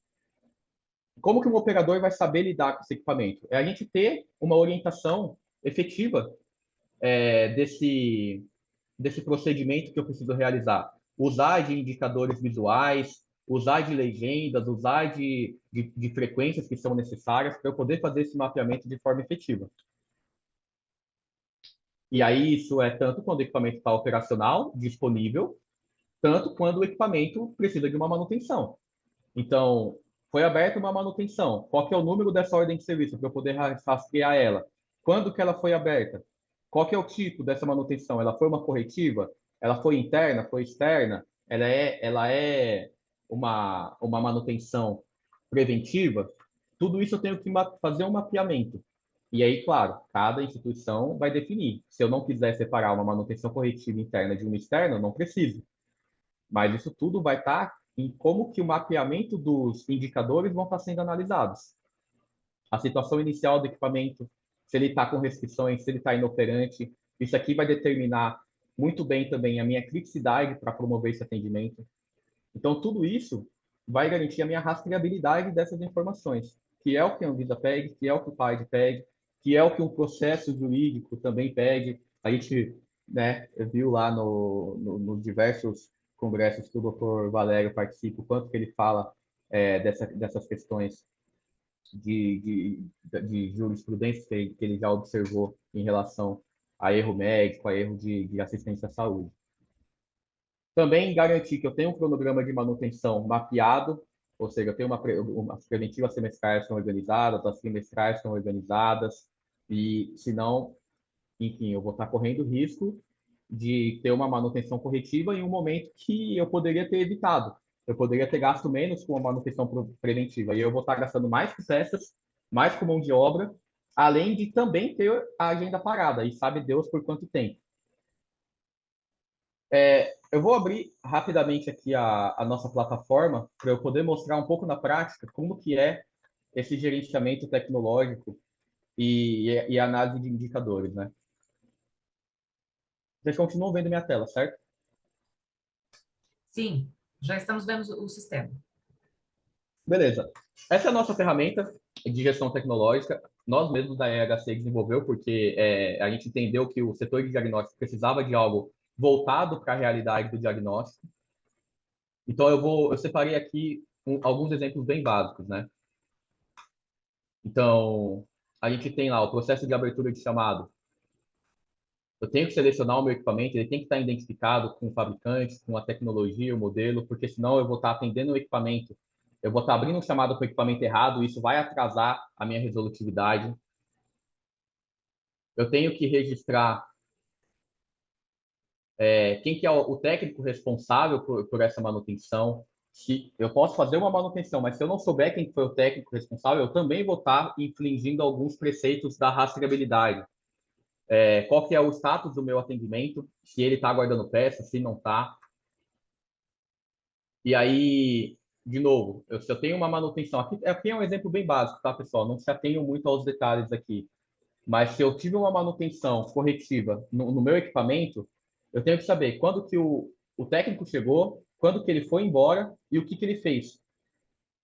como que um operador vai saber lidar com esse equipamento? É a gente ter uma orientação efetiva desse procedimento que eu preciso realizar. Usar de indicadores visuais, usar de legendas, usar de frequências que são necessárias para eu poder fazer esse mapeamento de forma efetiva. E aí isso é tanto quando o equipamento está operacional, disponível, tanto quando o equipamento precisa de uma manutenção. Então, foi aberta uma manutenção. Qual que é o número dessa ordem de serviço para eu poder rastrear ela? Quando que ela foi aberta? Qual que é o tipo dessa manutenção? Ela foi uma corretiva? Ela foi interna? Foi externa? Ela é uma manutenção preventiva? Tudo isso eu tenho que fazer um mapeamento. E aí, claro, cada instituição vai definir. Se eu não quiser separar uma manutenção corretiva interna de uma externa, eu não preciso. Mas isso tudo vai estar em como que o mapeamento dos indicadores vão estar sendo analisados. A situação inicial do equipamento, se ele está com restrições, se ele está inoperante, isso aqui vai determinar muito bem também a minha criticidade para promover esse atendimento. Então, tudo isso vai garantir a minha rastreabilidade dessas informações, que é o que a Anvisa pede, que é o que o PAID pede, que é o que um processo jurídico também pede. A gente, né, viu lá nos diversos congressos que o doutor Valério participa, o quanto que ele fala dessas questões de jurisprudência que ele já observou em relação a erro médico, a erro de assistência à saúde. Também garantir que eu tenho um cronograma de manutenção mapeado, ou seja, eu tenho as preventivas semestrais estão organizadas, as trimestrais estão organizadas, e senão, enfim, eu vou estar correndo risco de ter uma manutenção corretiva em um momento que eu poderia ter evitado. Eu poderia ter gasto menos com a manutenção preventiva, e eu vou estar gastando mais com peças, mais com mão de obra, além de também ter a agenda parada, e sabe Deus por quanto tempo. Eu vou abrir rapidamente aqui a nossa plataforma para eu poder mostrar um pouco na prática como que é esse gerenciamento tecnológico e análise de indicadores, né? Vocês continuam vendo minha tela, certo? Sim, já estamos vendo o sistema. Beleza. Essa é a nossa ferramenta de gestão tecnológica. Nós mesmos da EHC desenvolveu porque a gente entendeu que o setor de diagnóstico precisava de algo voltado para a realidade do diagnóstico. Então, eu separei aqui alguns exemplos bem básicos, né? Então, a gente tem lá o processo de abertura de chamado. Eu tenho que selecionar o meu equipamento, ele tem que estar identificado com o fabricante, com a tecnologia, o modelo, porque senão eu vou estar atendendo o equipamento, eu vou estar abrindo um chamado para o equipamento errado, isso vai atrasar a minha resolutividade. Eu tenho que registrar quem que é o técnico responsável por essa manutenção. Se eu posso fazer uma manutenção, mas se eu não souber quem foi o técnico responsável, eu também vou estar infringindo alguns preceitos da rastreabilidade. Qual que é o status do meu atendimento, se ele está aguardando peça, se não está. E aí, de novo, se eu tenho uma manutenção, aqui é um exemplo bem básico, tá, pessoal? Não se atenham muito aos detalhes aqui. Mas se eu tive uma manutenção corretiva no meu equipamento, eu tenho que saber quando que o técnico chegou, quando que ele foi embora e o que que ele fez.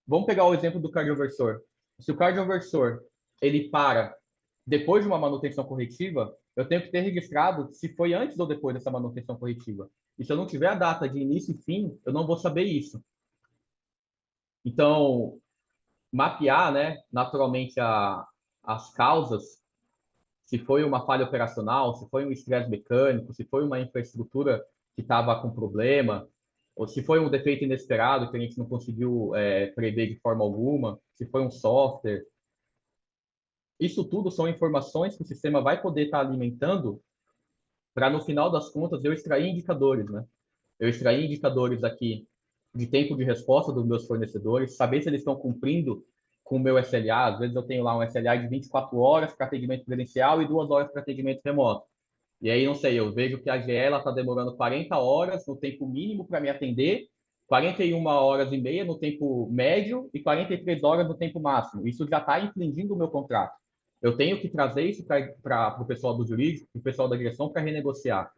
Vamos pegar o exemplo do cardioversor. Se o cardioversor ele para depois de uma manutenção corretiva, eu tenho que ter registrado se foi antes ou depois dessa manutenção corretiva. E se eu não tiver a data de início e fim, eu não vou saber isso. Então, mapear, né, naturalmente as causas, se foi uma falha operacional, se foi um estresse mecânico, se foi uma infraestrutura que estava com problema, ou se foi um defeito inesperado que a gente não conseguiu prever de forma alguma, se foi um software. Isso tudo são informações que o sistema vai poder estar alimentando para, no final das contas, eu extrair indicadores, né? Eu extrair indicadores aqui de tempo de resposta dos meus fornecedores, saber se eles estão cumprindo com o meu SLA. Às vezes eu tenho lá um SLA de 24 horas para atendimento presencial e 2 horas para atendimento remoto. E aí, não sei, eu vejo que a GE está demorando 40 horas no tempo mínimo para me atender, 41 horas e meia no tempo médio e 43 horas no tempo máximo. Isso já está infringindo o meu contrato. Eu tenho que trazer isso para o pessoal do jurídico, para o pessoal da direção, para renegociar.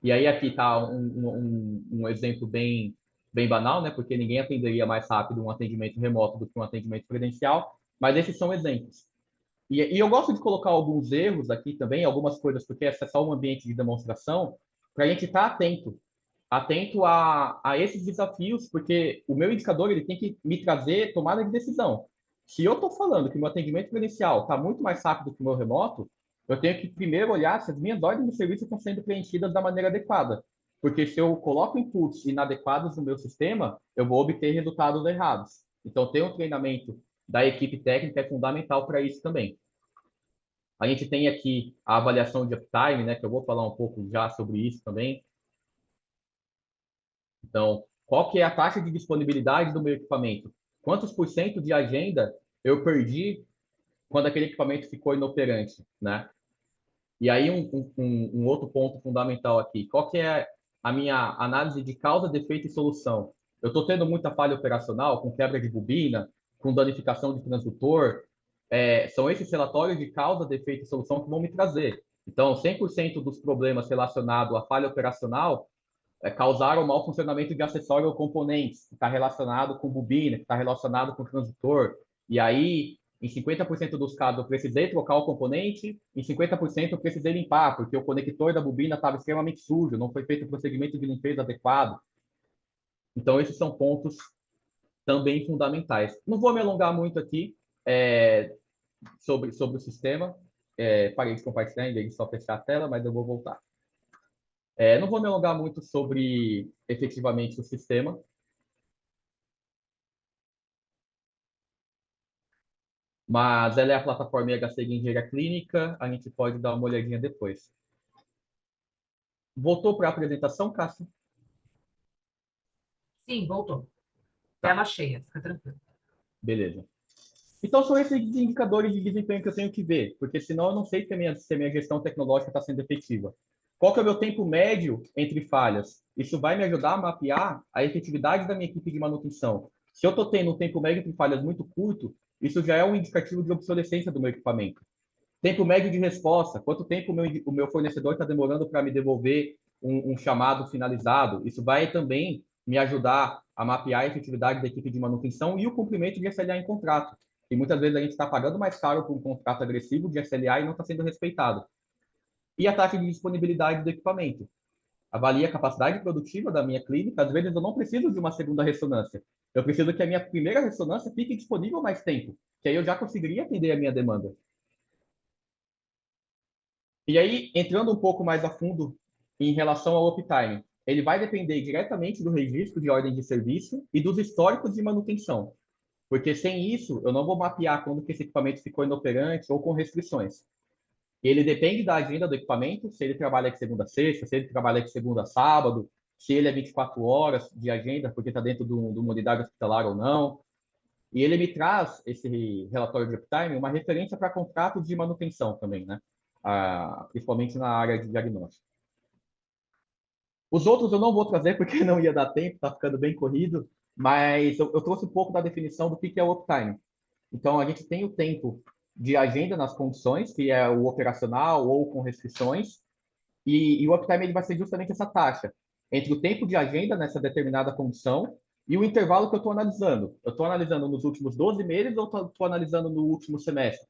E aí aqui está um exemplo bem bem banal, né? Porque ninguém atenderia mais rápido um atendimento remoto do que um atendimento presencial, mas esses são exemplos. E eu gosto de colocar alguns erros aqui também, algumas coisas, porque essa é só um ambiente de demonstração, para a gente estar atento a esses desafios, porque o meu indicador ele tem que me trazer tomada de decisão. Se eu estou falando que o meu atendimento presencial está muito mais rápido que o meu remoto, eu tenho que primeiro olhar se as minhas ordens de serviço estão sendo preenchidas da maneira adequada. Porque se eu coloco inputs inadequados no meu sistema, eu vou obter resultados errados. Então, ter um treinamento da equipe técnica é fundamental para isso também. A gente tem aqui a avaliação de uptime, né, que eu vou falar um pouco já sobre isso também. Então, qual que é a taxa de disponibilidade do meu equipamento? Quantos por cento de agenda eu perdi quando aquele equipamento ficou inoperante, né? E aí, um outro ponto fundamental aqui, qual que é a minha análise de causa, defeito e solução? Eu estou tendo muita falha operacional, com quebra de bobina, com danificação de transdutor. São esses relatórios de causa, defeito e solução que vão me trazer. Então, 100% dos problemas relacionados à falha operacional causaram mau funcionamento de acessório ou componentes, que está relacionado com bobina, que está relacionado com transdutor. E aí, em 50% dos casos, eu precisei trocar o componente, em 50% eu precisei limpar, porque o conector da bobina estava extremamente sujo, não foi feito o procedimento de limpeza adequado. Então, esses são pontos também fundamentais. Não vou me alongar muito aqui sobre o sistema. Parei de compartilhar, em vez de só fechar a tela, mas eu vou voltar. Não vou me alongar muito sobre efetivamente o sistema, mas ela é a plataforma IHC de Engenharia Clínica, a gente pode dar uma olhadinha depois. Voltou para a apresentação, Cássio? Sim, voltou. Tá, Tela cheia, fica tranquilo. beleza. Então, são esses indicadores de desempenho que eu tenho que ver, porque senão eu não sei se a minha gestão tecnológica está sendo efetiva. Qual que é o meu tempo médio entre falhas? Isso vai me ajudar a mapear a efetividade da minha equipe de manutenção. Se eu estou tendo um tempo médio entre falhas muito curto, isso já é um indicativo de obsolescência do meu equipamento. Tempo médio de resposta, quanto tempo o meu fornecedor está demorando para me devolver um chamado finalizado. Isso vai também me ajudar a mapear a efetividade da equipe de manutenção e o cumprimento de SLA em contrato. E muitas vezes a gente está pagando mais caro por um contrato agressivo de SLA e não está sendo respeitado. E a taxa de disponibilidade do equipamento. Avalia a capacidade produtiva da minha clínica. Às vezes eu não preciso de uma segunda ressonância. Eu preciso que a minha primeira ressonância fique disponível mais tempo, que aí eu já conseguiria atender a minha demanda. E aí, entrando um pouco mais a fundo em relação ao uptime, ele vai depender diretamente do registro de ordem de serviço e dos históricos de manutenção. Porque sem isso, eu não vou mapear quando que esse equipamento ficou inoperante ou com restrições. Ele depende da agenda do equipamento, se ele trabalha de segunda a sexta, se ele trabalha de segunda a sábado, se ele é 24 horas de agenda, porque está dentro de uma unidade hospitalar ou não. E ele me traz, esse relatório de uptime, uma referência para contratos de manutenção também, né? Principalmente na área de diagnóstico. Os outros eu não vou trazer porque não ia dar tempo, está ficando bem corrido, mas eu trouxe um pouco da definição do que é o uptime. Então, a gente tem o tempo de agenda nas condições, que é o operacional ou com restrições, e o uptime ele vai ser justamente essa taxa entre o tempo de agenda nessa determinada condição e o intervalo que eu estou analisando. Eu estou analisando nos últimos 12 meses ou estou analisando no último semestre?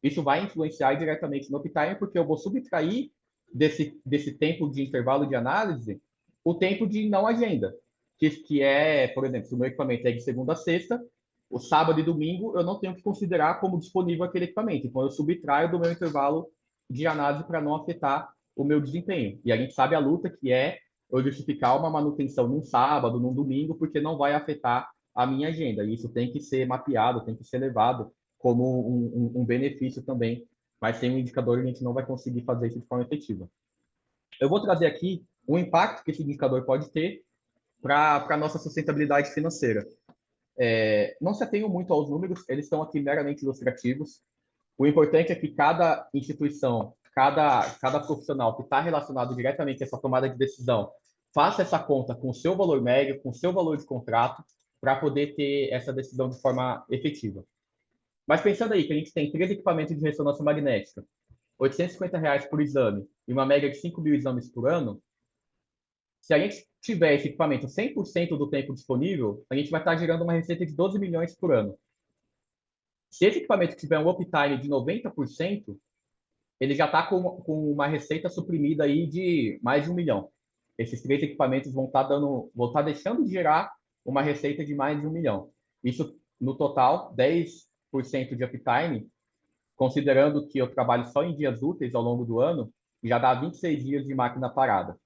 Isso vai influenciar diretamente no uptime, porque eu vou subtrair desse tempo de intervalo de análise o tempo de não agenda, que é, por exemplo, se o meu equipamento é de segunda a sexta, o sábado e domingo eu não tenho que considerar como disponível aquele equipamento. Então, eu subtraio do meu intervalo de análise para não afetar o meu desempenho. E a gente sabe a luta que é eu justificar uma manutenção num sábado, num domingo, porque não vai afetar a minha agenda. E isso tem que ser mapeado, tem que ser levado como um benefício também, mas sem um indicador a gente não vai conseguir fazer isso de forma efetiva. Eu vou trazer aqui o impacto que esse indicador pode ter para a nossa sustentabilidade financeira. Não se atenham muito aos números, eles estão aqui meramente ilustrativos. O importante é que cada instituição, cada profissional que está relacionado diretamente a essa tomada de decisão, faça essa conta com o seu valor médio, com o seu valor de contrato, para poder ter essa decisão de forma efetiva. Mas pensando aí que a gente tem 3 equipamentos de ressonância magnética, R$ 850 por exame e uma média de 5 mil exames por ano, Se a gente tiver esse equipamento 100% do tempo disponível, a gente vai estar gerando uma receita de 12 milhões por ano. Se esse equipamento tiver um uptime de 90%, ele já está com uma receita suprimida aí de mais de 1 milhão. Esses três equipamentos vão estar deixando de gerar uma receita de mais de 1 milhão. Isso, no total, 10% de uptime, considerando que eu trabalho só em dias úteis ao longo do ano, já dá 26 dias de máquina parada.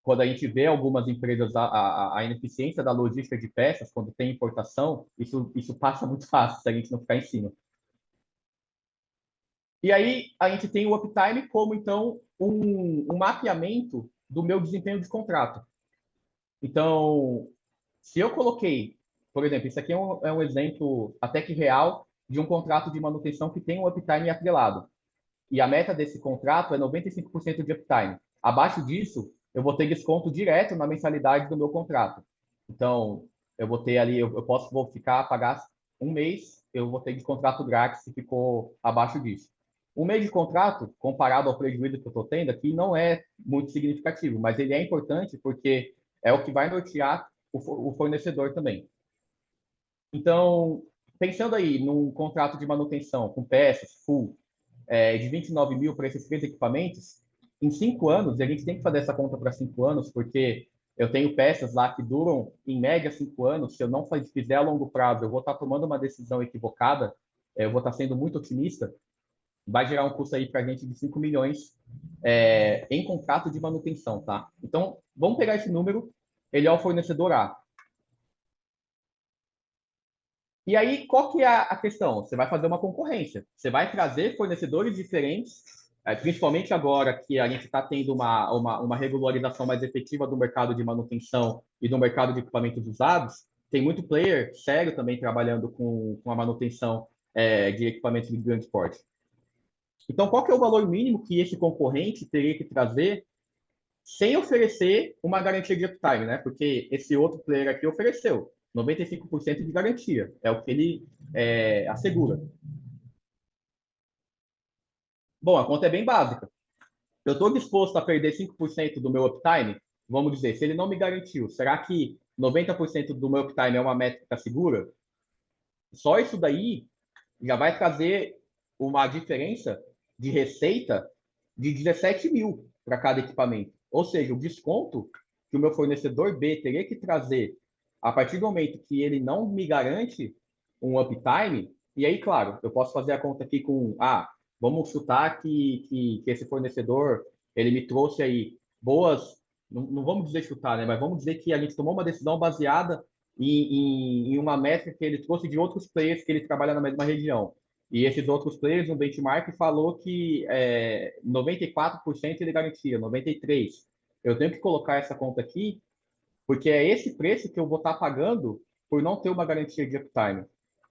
Quando a gente vê algumas empresas, a ineficiência da logística de peças, quando tem importação, isso passa muito fácil se a gente não ficar em cima. E aí a gente tem o uptime como, então, um mapeamento do meu desempenho de contrato. Então, se eu coloquei, por exemplo, isso aqui é um exemplo até que real de um contrato de manutenção que tem um uptime atrelado. E a meta desse contrato é 95% de uptime. Abaixo disso, eu vou ter desconto direto na mensalidade do meu contrato. Então, eu vou ter ali, vou ficar, pagar um mês, eu vou ter de contrato grátis se ficou abaixo disso. Um mês de contrato, comparado ao prejuízo que eu estou tendo aqui, não é muito significativo, mas ele é importante porque é o que vai nortear o fornecedor também. Então, pensando aí num contrato de manutenção com peças, full, de 29 mil para esses três equipamentos, em 5 anos, e a gente tem que fazer essa conta para 5 anos, porque eu tenho peças lá que duram, em média, 5 anos. Se eu não fizer a longo prazo, eu vou estar tomando uma decisão equivocada, eu vou estar sendo muito otimista, vai gerar um custo aí para a gente de 5 milhões em contrato de manutenção, tá? Então, vamos pegar esse número, ele é o fornecedor A. E aí, qual que é a questão? Você vai fazer uma concorrência. Você vai trazer fornecedores diferentes, principalmente agora que a gente está tendo uma regularização mais efetiva do mercado de manutenção e do mercado de equipamentos usados. Tem muito player sério também trabalhando com a manutenção de equipamentos de grande porte. Então, qual que é o valor mínimo que esse concorrente teria que trazer sem oferecer uma garantia de uptime, né? Porque esse outro player aqui ofereceu 95% de garantia, é o que ele assegura. Bom, a conta é bem básica. Eu estou disposto a perder 5% do meu uptime? Vamos dizer, se ele não me garantiu, será que 90% do meu uptime é uma métrica segura? Só isso daí já vai trazer uma diferença de receita de 17 mil para cada equipamento. Ou seja, o desconto que o meu fornecedor B teria que trazer a partir do momento que ele não me garante um uptime, e aí, claro, eu posso fazer a conta aqui com, vamos chutar que esse fornecedor, ele me trouxe aí boas, não vamos dizer chutar, né, mas vamos dizer que a gente tomou uma decisão baseada em uma métrica que ele trouxe de outros players que ele trabalha na mesma região. E esses outros players, no benchmark, falou que 94% ele garantia, 93%. Eu tenho que colocar essa conta aqui, porque é esse preço que eu vou estar pagando por não ter uma garantia de uptime.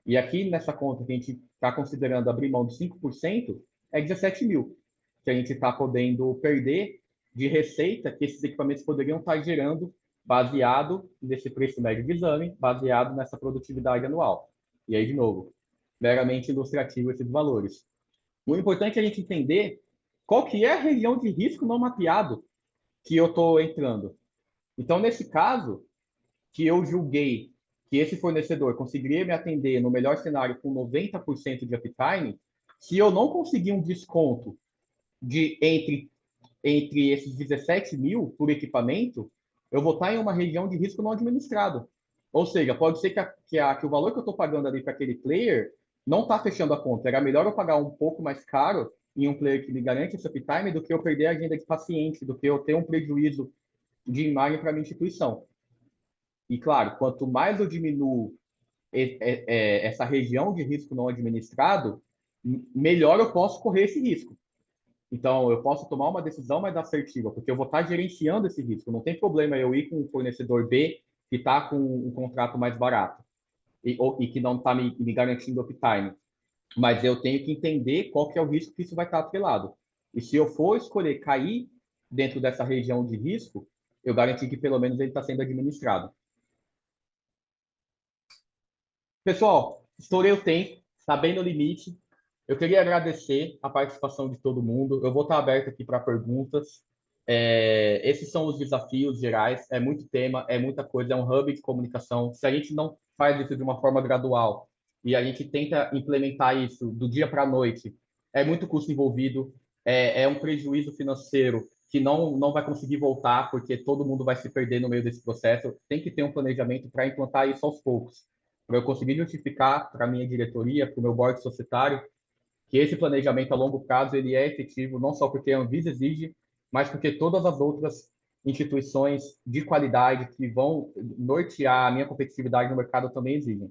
E aqui nessa conta que a gente está considerando abrir mão de 5%, é 17 mil, que a gente está podendo perder de receita que esses equipamentos poderiam estar gerando baseado nesse preço médio de exame, baseado nessa produtividade anual. E aí, de novo, meramente ilustrativo esses valores. O importante é a gente entender qual que é a região de risco não mapeado que eu estou entrando. Então, nesse caso, que eu julguei que esse fornecedor conseguiria me atender no melhor cenário com 90% de uptime, se eu não conseguir um desconto de entre esses 17 mil por equipamento, eu vou estar em uma região de risco não administrado. Ou seja, pode ser que o valor que eu estou pagando ali para aquele player não está fechando a conta. Era melhor eu pagar um pouco mais caro em um player que me garante esse uptime do que eu perder a agenda de paciente, do que eu ter um prejuízo de imagem para a minha instituição. E claro, quanto mais eu diminuo essa região de risco não administrado, melhor eu posso correr esse risco. Então, eu posso tomar uma decisão mais assertiva, porque eu vou estar gerenciando esse risco. Não tem problema eu ir com um fornecedor B que está com um contrato mais barato e que não está me garantindo uptime. Mas eu tenho que entender qual que é o risco que isso vai estar atrelado. E se eu for escolher cair dentro dessa região de risco, eu garantir que pelo menos ele está sendo administrado. Pessoal, estourei o tempo, está bem no limite. Eu queria agradecer a participação de todo mundo. Eu vou estar aberto aqui para perguntas. Esses são os desafios gerais, é muito tema, é muita coisa, é um hub de comunicação. Se a gente não faz isso de uma forma gradual e a gente tenta implementar isso do dia para a noite, é muito custo envolvido, é um prejuízo financeiro que não vai conseguir voltar, porque todo mundo vai se perder no meio desse processo. Tem que ter um planejamento para implantar isso aos poucos, para eu conseguir justificar para a minha diretoria, para o meu board societário, que esse planejamento a longo prazo ele é efetivo, não só porque a Anvisa exige, mas porque todas as outras instituições de qualidade que vão nortear a minha competitividade no mercado também exigem.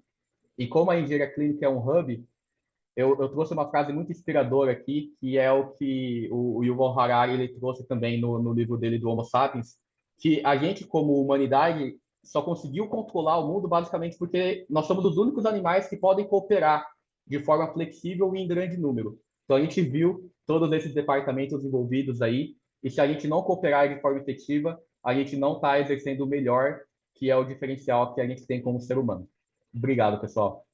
E como a engenharia clínica é um hub, eu trouxe uma frase muito inspiradora aqui, que é o que o Yuval Harari ele trouxe também no livro dele do Homo Sapiens, que a gente, como humanidade, só conseguiu controlar o mundo basicamente porque nós somos os únicos animais que podem cooperar de forma flexível e em grande número. Então a gente viu todos esses departamentos envolvidos aí, e se a gente não cooperar de forma efetiva, a gente não está exercendo o melhor, que é o diferencial que a gente tem como ser humano. Obrigado, pessoal.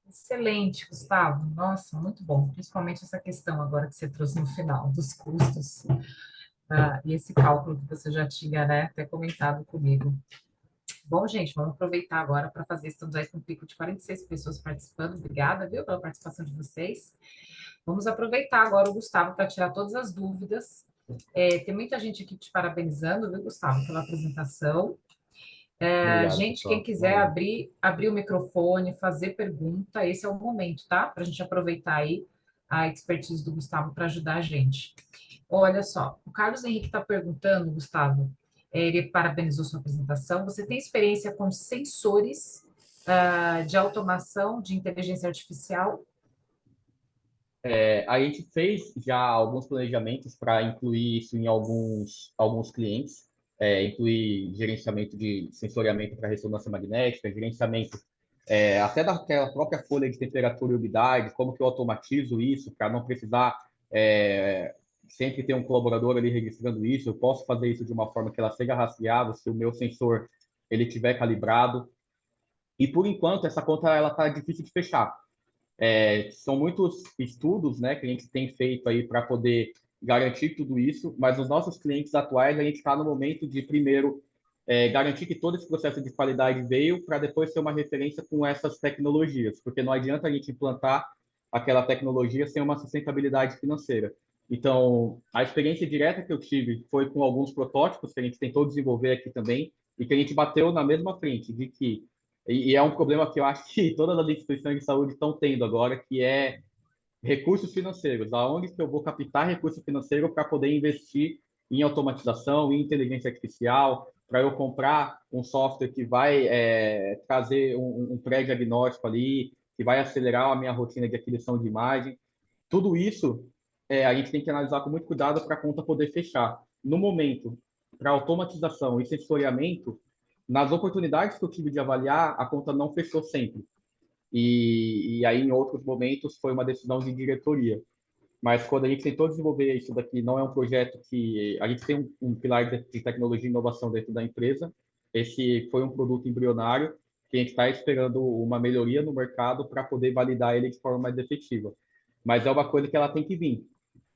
Excelente, Gustavo. Nossa, muito bom. Principalmente essa questão agora que você trouxe no final, dos custos, e esse cálculo que você já tinha, né, até comentado comigo. Bom, gente, vamos aproveitar agora para fazer. Estamos aí com um pico de 46 pessoas participando. Obrigada, viu, pela participação de vocês. Vamos aproveitar agora o Gustavo para tirar todas as dúvidas. Tem muita gente aqui te parabenizando, viu, Gustavo, pela apresentação. Obrigado, Gente, quem pessoal. quiser Valeu. abrir o microfone, fazer pergunta, esse é o momento, tá? Para a gente aproveitar aí a expertise do Gustavo para ajudar a gente. Olha só, o Carlos Henrique está perguntando, Gustavo, ele parabenizou sua apresentação. Você tem experiência com sensores de automação de inteligência artificial? A gente fez já alguns planejamentos para incluir isso em alguns clientes, incluir gerenciamento de sensoriamento para ressonância magnética, gerenciamento até daquela própria folha de temperatura e umidade, como que eu automatizo isso para não precisar sempre ter um colaborador ali registrando isso. Eu posso fazer isso de uma forma que ela seja rastreável se o meu sensor ele tiver calibrado. E por enquanto essa conta ela está difícil de fechar. São muitos estudos, né, que a gente tem feito aí para poder garantir tudo isso, mas os nossos clientes atuais, a gente está no momento de, primeiro, garantir que todo esse processo de qualidade veio para depois ter uma referência com essas tecnologias, porque não adianta a gente implantar aquela tecnologia sem uma sustentabilidade financeira. Então, a experiência direta que eu tive foi com alguns protótipos que a gente tentou desenvolver aqui também, e que a gente bateu na mesma frente, de que e é um problema que eu acho que todas as instituições de saúde estão tendo agora, que é recursos financeiros. Aonde que eu vou captar recurso financeiro para poder investir em automatização, em inteligência artificial, para eu comprar um software que vai trazer um pré-diagnóstico ali, que vai acelerar a minha rotina de aquisição de imagem. Tudo isso a gente tem que analisar com muito cuidado para a conta poder fechar. No momento, para automatização e sensoriamento, nas oportunidades que eu tive de avaliar, a conta não fechou sempre. E aí, em outros momentos, foi uma decisão de diretoria. Mas quando a gente tentou desenvolver isso daqui, não é um projeto que... A gente tem um pilar de tecnologia e inovação dentro da empresa. Esse foi um produto embrionário que a gente está esperando uma melhoria no mercado para poder validar ele de forma mais efetiva. Mas é uma coisa que ela tem que vir,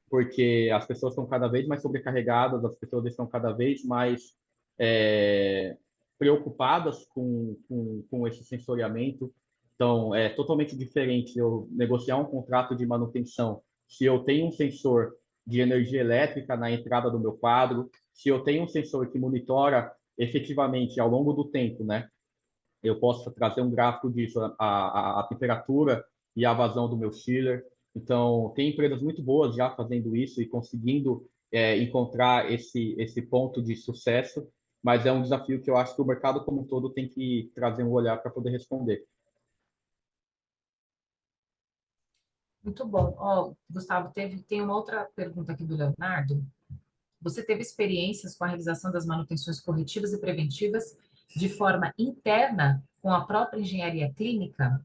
porque as pessoas estão cada vez mais sobrecarregadas, as pessoas estão cada vez mais preocupadas com esse sensoriamento. Então, é totalmente diferente eu negociar um contrato de manutenção se eu tenho um sensor de energia elétrica na entrada do meu quadro, se eu tenho um sensor que monitora efetivamente ao longo do tempo, né? Eu posso trazer um gráfico disso, a temperatura e a vazão do meu chiller. Então, tem empresas muito boas já fazendo isso e conseguindo encontrar esse ponto de sucesso, mas é um desafio que eu acho que o mercado como um todo tem que trazer um olhar para poder responder. Muito bom. Ó, Gustavo, tem uma outra pergunta aqui do Leonardo. Você teve experiências com a realização das manutenções corretivas e preventivas de forma interna com a própria engenharia clínica?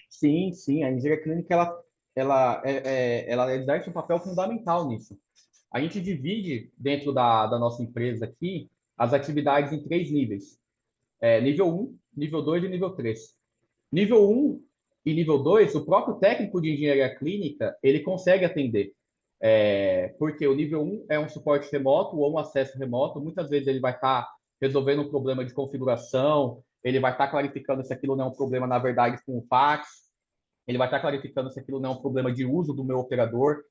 Sim, sim, a engenharia clínica ela exerce um papel fundamental nisso. A gente divide dentro da nossa empresa aqui as atividades em três níveis: nível um, nível 2 e nível 3. Nível um e nível 2, o próprio técnico de engenharia clínica ele consegue atender. Porque o nível um é um suporte remoto ou um acesso remoto. Muitas vezes ele vai estar resolvendo um problema de configuração, ele vai estar clarificando se aquilo não é um problema, na verdade, com o fax, ele vai estar clarificando se aquilo não é um problema de uso do meu operador,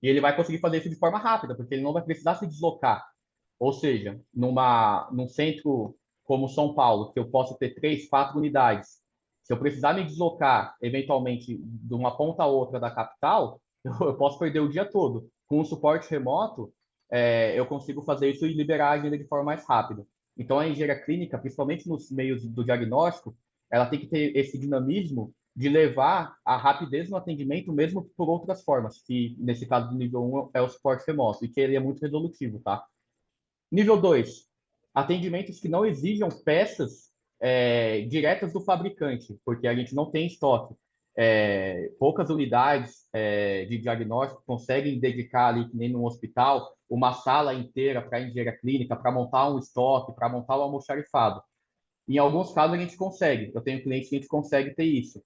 e ele vai conseguir fazer isso de forma rápida, porque ele não vai precisar se deslocar. Ou seja, num centro como São Paulo, que eu posso ter 3, 4 unidades, se eu precisar me deslocar, eventualmente, de uma ponta a outra da capital, eu posso perder o dia todo. Com o suporte remoto, eu consigo fazer isso e liberar a agenda de forma mais rápida. Então, a engenharia clínica, principalmente nos meios do diagnóstico, ela tem que ter esse dinamismo de levar a rapidez no atendimento, mesmo por outras formas, que nesse caso do nível um é o suporte remoto, e que ele é muito resolutivo, tá? Nível 2, atendimentos que não exijam peças diretas do fabricante, porque a gente não tem estoque. Poucas unidades de diagnóstico conseguem dedicar ali, que nem no hospital, uma sala inteira para engenharia clínica, para montar um estoque, para montar o almoxarifado. Em alguns casos a gente consegue, eu tenho clientes que a gente consegue ter isso.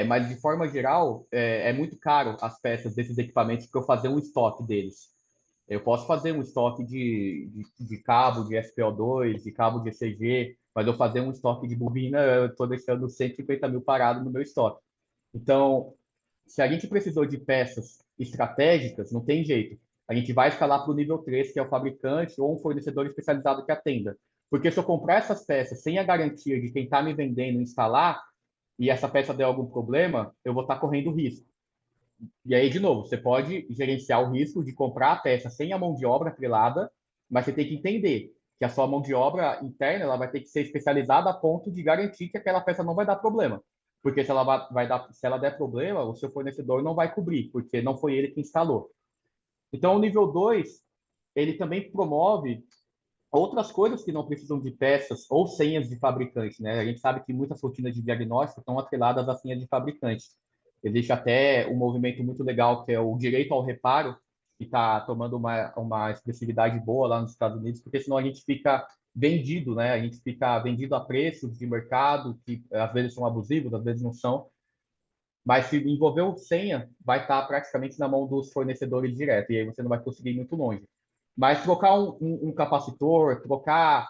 Mas de forma geral, é muito caro as peças desses equipamentos para eu fazer um estoque deles. Eu posso fazer um estoque de cabo de SPO2, de cabo de ECG, mas eu fazer um estoque de bobina, eu estou deixando 150 mil parado no meu estoque. Então, se a gente precisou de peças estratégicas, não tem jeito. A gente vai escalar para o nível 3, que é o fabricante ou um fornecedor especializado que atenda. Porque se eu comprar essas peças sem a garantia de quem está me vendendo instalar, e essa peça der algum problema, eu vou estar correndo risco. E aí, de novo, você pode gerenciar o risco de comprar a peça sem a mão de obra atrelada, mas você tem que entender que a sua mão de obra interna ela vai ter que ser especializada a ponto de garantir que aquela peça não vai dar problema. Porque se ela se ela der problema, o seu fornecedor não vai cobrir, porque não foi ele que instalou. Então, o nível 2 ele também promove outras coisas que não precisam de peças ou senhas de fabricante, né? A gente sabe que muitas rotinas de diagnóstico estão atreladas às senhas de fabricante. Existe até um movimento muito legal que é o direito ao reparo, que está tomando uma expressividade boa lá nos Estados Unidos, porque senão a gente fica vendido, né? A gente fica vendido a preços de mercado que às vezes são abusivos, às vezes não são. Mas se envolver senha, vai estar praticamente na mão dos fornecedores direto, e aí você não vai conseguir ir muito longe. Mas trocar um capacitor, trocar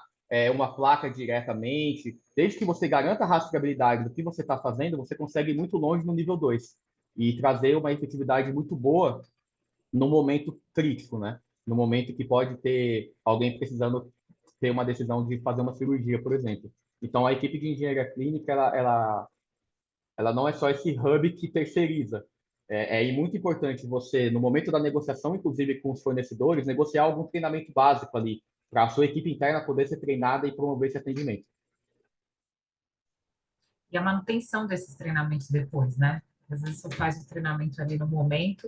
uma placa diretamente, desde que você garanta a rastreabilidade do que você está fazendo, você consegue ir muito longe no nível 2 e trazer uma efetividade muito boa no momento crítico, né? No momento que pode ter alguém precisando ter uma decisão de fazer uma cirurgia, por exemplo. Então, a equipe de engenharia clínica, ela não é só esse hub que terceiriza. Muito importante você, no momento da negociação, inclusive com os fornecedores, negociar algum treinamento básico ali, para a sua equipe interna poder ser treinada e promover esse atendimento. E a manutenção desses treinamentos depois, né? Às vezes você faz o treinamento ali no momento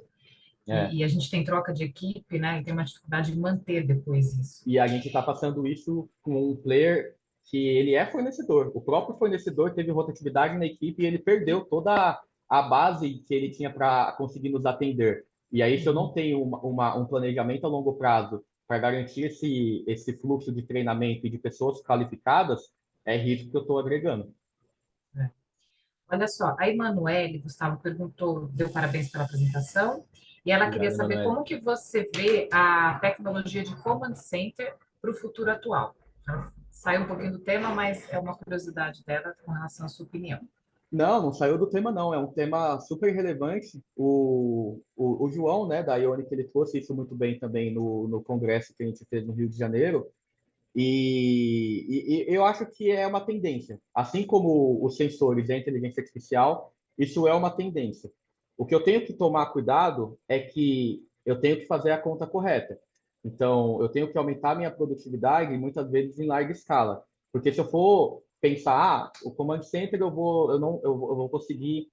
É. e a gente tem troca de equipe, né? E tem uma dificuldade de manter depois isso. E a gente está passando isso com um player que ele é fornecedor. O próprio fornecedor teve rotatividade na equipe e ele perdeu toda a base que ele tinha para conseguir nos atender. E aí, se eu não tenho um planejamento a longo prazo para garantir esse fluxo de treinamento e de pessoas qualificadas, é risco que eu estou agregando. Né? Olha só, a Emanuele, Gustavo, perguntou, deu parabéns pela apresentação, e ela queria Obrigado, saber Emanuele. como que você vê a tecnologia de Command Center para o futuro atual. Ela saiu um pouquinho do tema, mas é uma curiosidade dela com relação à sua opinião. Não, não saiu do tema, não. É um tema super relevante. O João, né, da Ionic, ele trouxe isso muito bem também no congresso que a gente fez no Rio de Janeiro. E eu acho que é uma tendência. Assim como os sensores e a inteligência artificial, isso é uma tendência. O que eu tenho que tomar cuidado é que eu tenho que fazer a conta correta. Então, eu tenho que aumentar minha produtividade, muitas vezes em larga escala. Porque se eu for pensar, o Command Center eu vou conseguir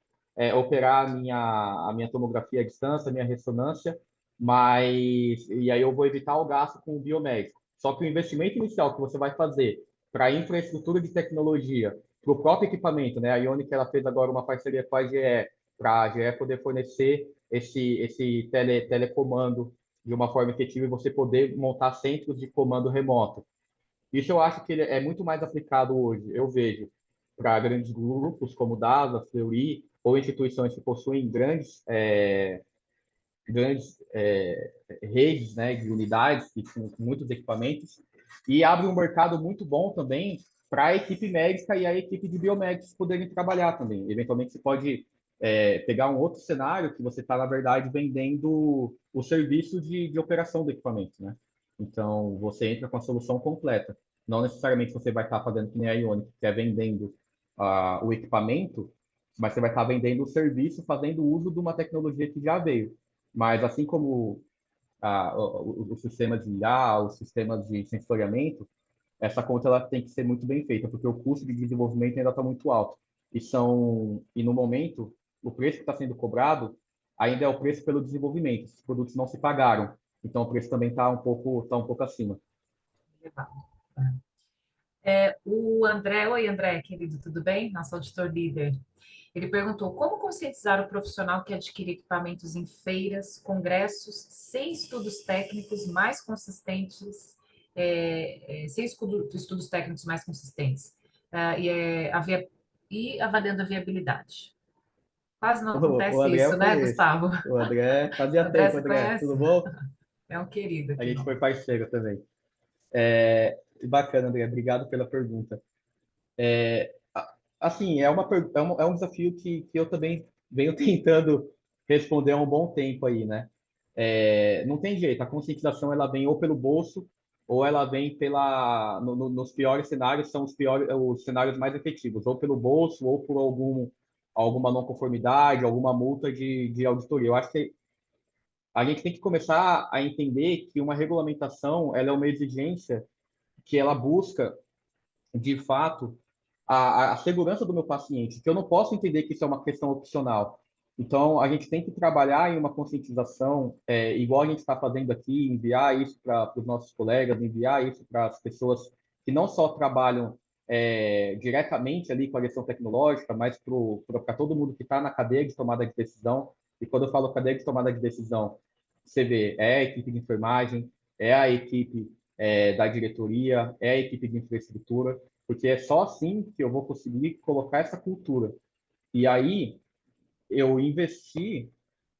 operar a minha tomografia à distância, a minha ressonância, e aí eu vou evitar o gasto com o biomédico. Só que o investimento inicial que você vai fazer para a infraestrutura de tecnologia, para o próprio equipamento, né? A Ionic ela fez agora uma parceria com a GE, para a GE poder fornecer esse telecomando de uma forma efetiva e você poder montar centros de comando remoto. Isso eu acho que ele é muito mais aplicado hoje, eu vejo, para grandes grupos como DASA, Fleury, ou instituições que possuem grandes grandes redes, né, de unidades que com muitos equipamentos, e abre um mercado muito bom também para a equipe médica e a equipe de biomédicos poderem trabalhar também. Eventualmente, você pode pegar um outro cenário que você está, na verdade, vendendo o serviço de operação do equipamento, né? Então, você entra com a solução completa. Não necessariamente você vai estar fazendo que nem a Ionic, que é vendendo o equipamento, mas você vai estar vendendo o serviço, fazendo uso de uma tecnologia que já veio. Mas assim como o sistema de IA, o sistema de sensoriamento, essa conta ela tem que ser muito bem feita, porque o custo de desenvolvimento ainda está muito alto. E no momento, o preço que está sendo cobrado ainda é o preço pelo desenvolvimento. Os produtos não se pagaram, então o preço também está tá um pouco acima. O André, oi André, querido, tudo bem? Nosso auditor líder. Ele perguntou como conscientizar o profissional que adquire equipamentos em feiras, congressos, sem estudos técnicos mais consistentes, sem estudos técnicos mais consistentes, e avaliando a viabilidade. Quase não O acontece André isso, eu né, conheço. Gustavo? O André O fazia André, tempo, você André. conhece? Tudo bom? É um querido A aqui gente foi nosso. parceiro também. Bacana, André. Obrigado pela pergunta. Assim, é um desafio que eu também venho tentando responder há um bom tempo aí, né? Não tem jeito, a conscientização ela vem ou pelo bolso, ou ela vem nos piores cenários, são os cenários mais efetivos, ou pelo bolso, ou por alguma não conformidade, alguma multa de auditoria. Eu acho que a gente tem que começar a entender que uma regulamentação ela é uma exigência que ela busca de fato, a segurança do meu paciente, que eu não posso entender que isso é uma questão opcional. Então, a gente tem que trabalhar em uma conscientização, igual a gente está fazendo aqui, enviar isso para os nossos colegas, enviar isso para as pessoas que não só trabalham diretamente ali com a gestão tecnológica, mas para todo mundo que está na cadeia de tomada de decisão. E quando eu falo cadeia de tomada de decisão, você vê, é a equipe de enfermagem, é a equipe da diretoria, é a equipe de infraestrutura, porque é só assim que eu vou conseguir colocar essa cultura. E aí eu investi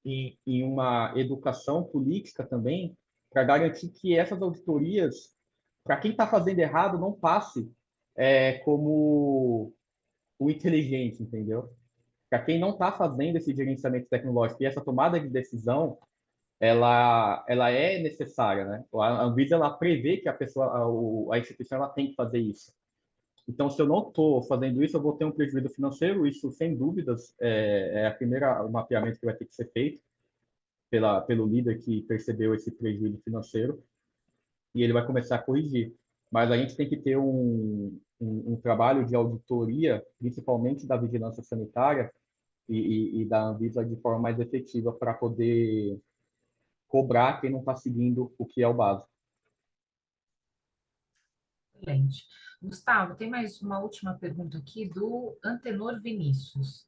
em uma educação política também para garantir que essas auditorias, para quem está fazendo errado, não passe como o inteligente, entendeu? Para quem não está fazendo esse gerenciamento tecnológico e essa tomada de decisão, ela é necessária, né? A Anvisa ela prevê que a instituição ela tem que fazer isso. Então, se eu não estou fazendo isso, eu vou ter um prejuízo financeiro. Isso, sem dúvidas, é a primeira mapeamento que vai ter que ser feito pelo líder que percebeu esse prejuízo financeiro e ele vai começar a corrigir. Mas a gente tem que ter um trabalho de auditoria, principalmente da vigilância sanitária e da Anvisa de forma mais efetiva para poder cobrar quem não está seguindo o que é o básico. Excelente. Gustavo, tem mais uma última pergunta aqui do Antenor Vinícius.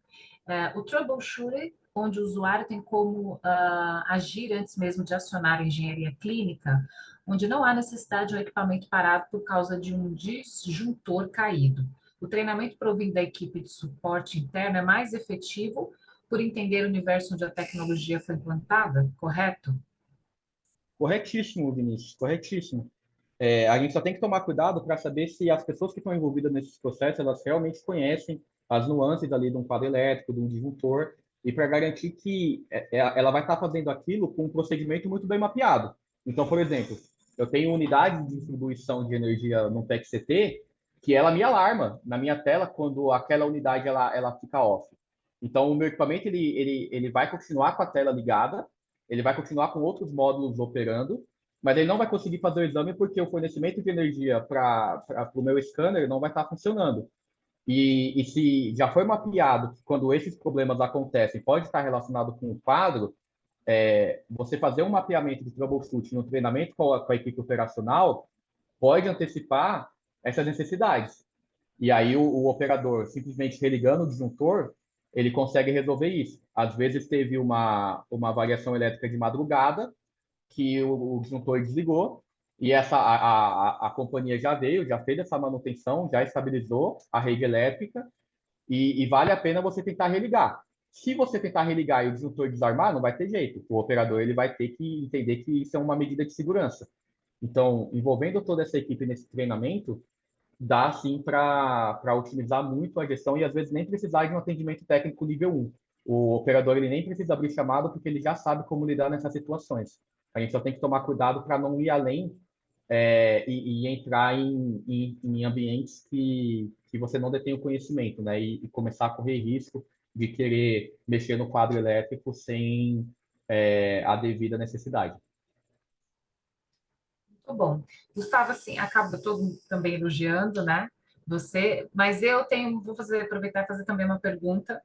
O troubleshooting, onde o usuário tem como agir antes mesmo de acionar a engenharia clínica, onde não há necessidade de um equipamento parado por causa de um disjuntor caído. O treinamento provindo da equipe de suporte interno é mais efetivo por entender o universo onde a tecnologia foi implantada, correto? Corretíssimo, Vinícius, corretíssimo. A gente só tem que tomar cuidado para saber se as pessoas que estão envolvidas nesses processos, elas realmente conhecem as nuances ali de um quadro elétrico, de um disjuntor, e para garantir que ela vai estar fazendo aquilo com um procedimento muito bem mapeado. Então, por exemplo, eu tenho unidade de distribuição de energia no PEC-CT que ela me alarma na minha tela quando aquela unidade ela fica off. Então, o meu equipamento ele vai continuar com a tela ligada, ele vai continuar com outros módulos operando, mas ele não vai conseguir fazer o exame porque o fornecimento de energia para o meu scanner não vai estar funcionando. E se já foi mapeado que quando esses problemas acontecem, pode estar relacionado com o quadro, você fazer um mapeamento de troubleshooting no treinamento com a equipe operacional pode antecipar essas necessidades. E aí o operador, simplesmente religando o disjuntor, ele consegue resolver isso. Às vezes teve uma variação elétrica de madrugada, que o disjuntor desligou e a companhia já veio, já fez essa manutenção, já estabilizou a rede elétrica e vale a pena você tentar religar. Se você tentar religar e o disjuntor desarmar, não vai ter jeito. O operador ele vai ter que entender que isso é uma medida de segurança. Então, envolvendo toda essa equipe nesse treinamento, dá sim para otimizar muito a gestão e às vezes nem precisar de um atendimento técnico nível um. O operador ele nem precisa abrir chamado porque ele já sabe como lidar nessas situações. A gente só tem que tomar cuidado para não ir além e entrar em ambientes que você não detém o conhecimento, né? E começar a correr risco de querer mexer no quadro elétrico sem a devida necessidade. Muito bom. Gustavo, assim, acaba todo mundo também elogiando, né? Você, mas eu tenho, aproveitar e fazer também uma pergunta,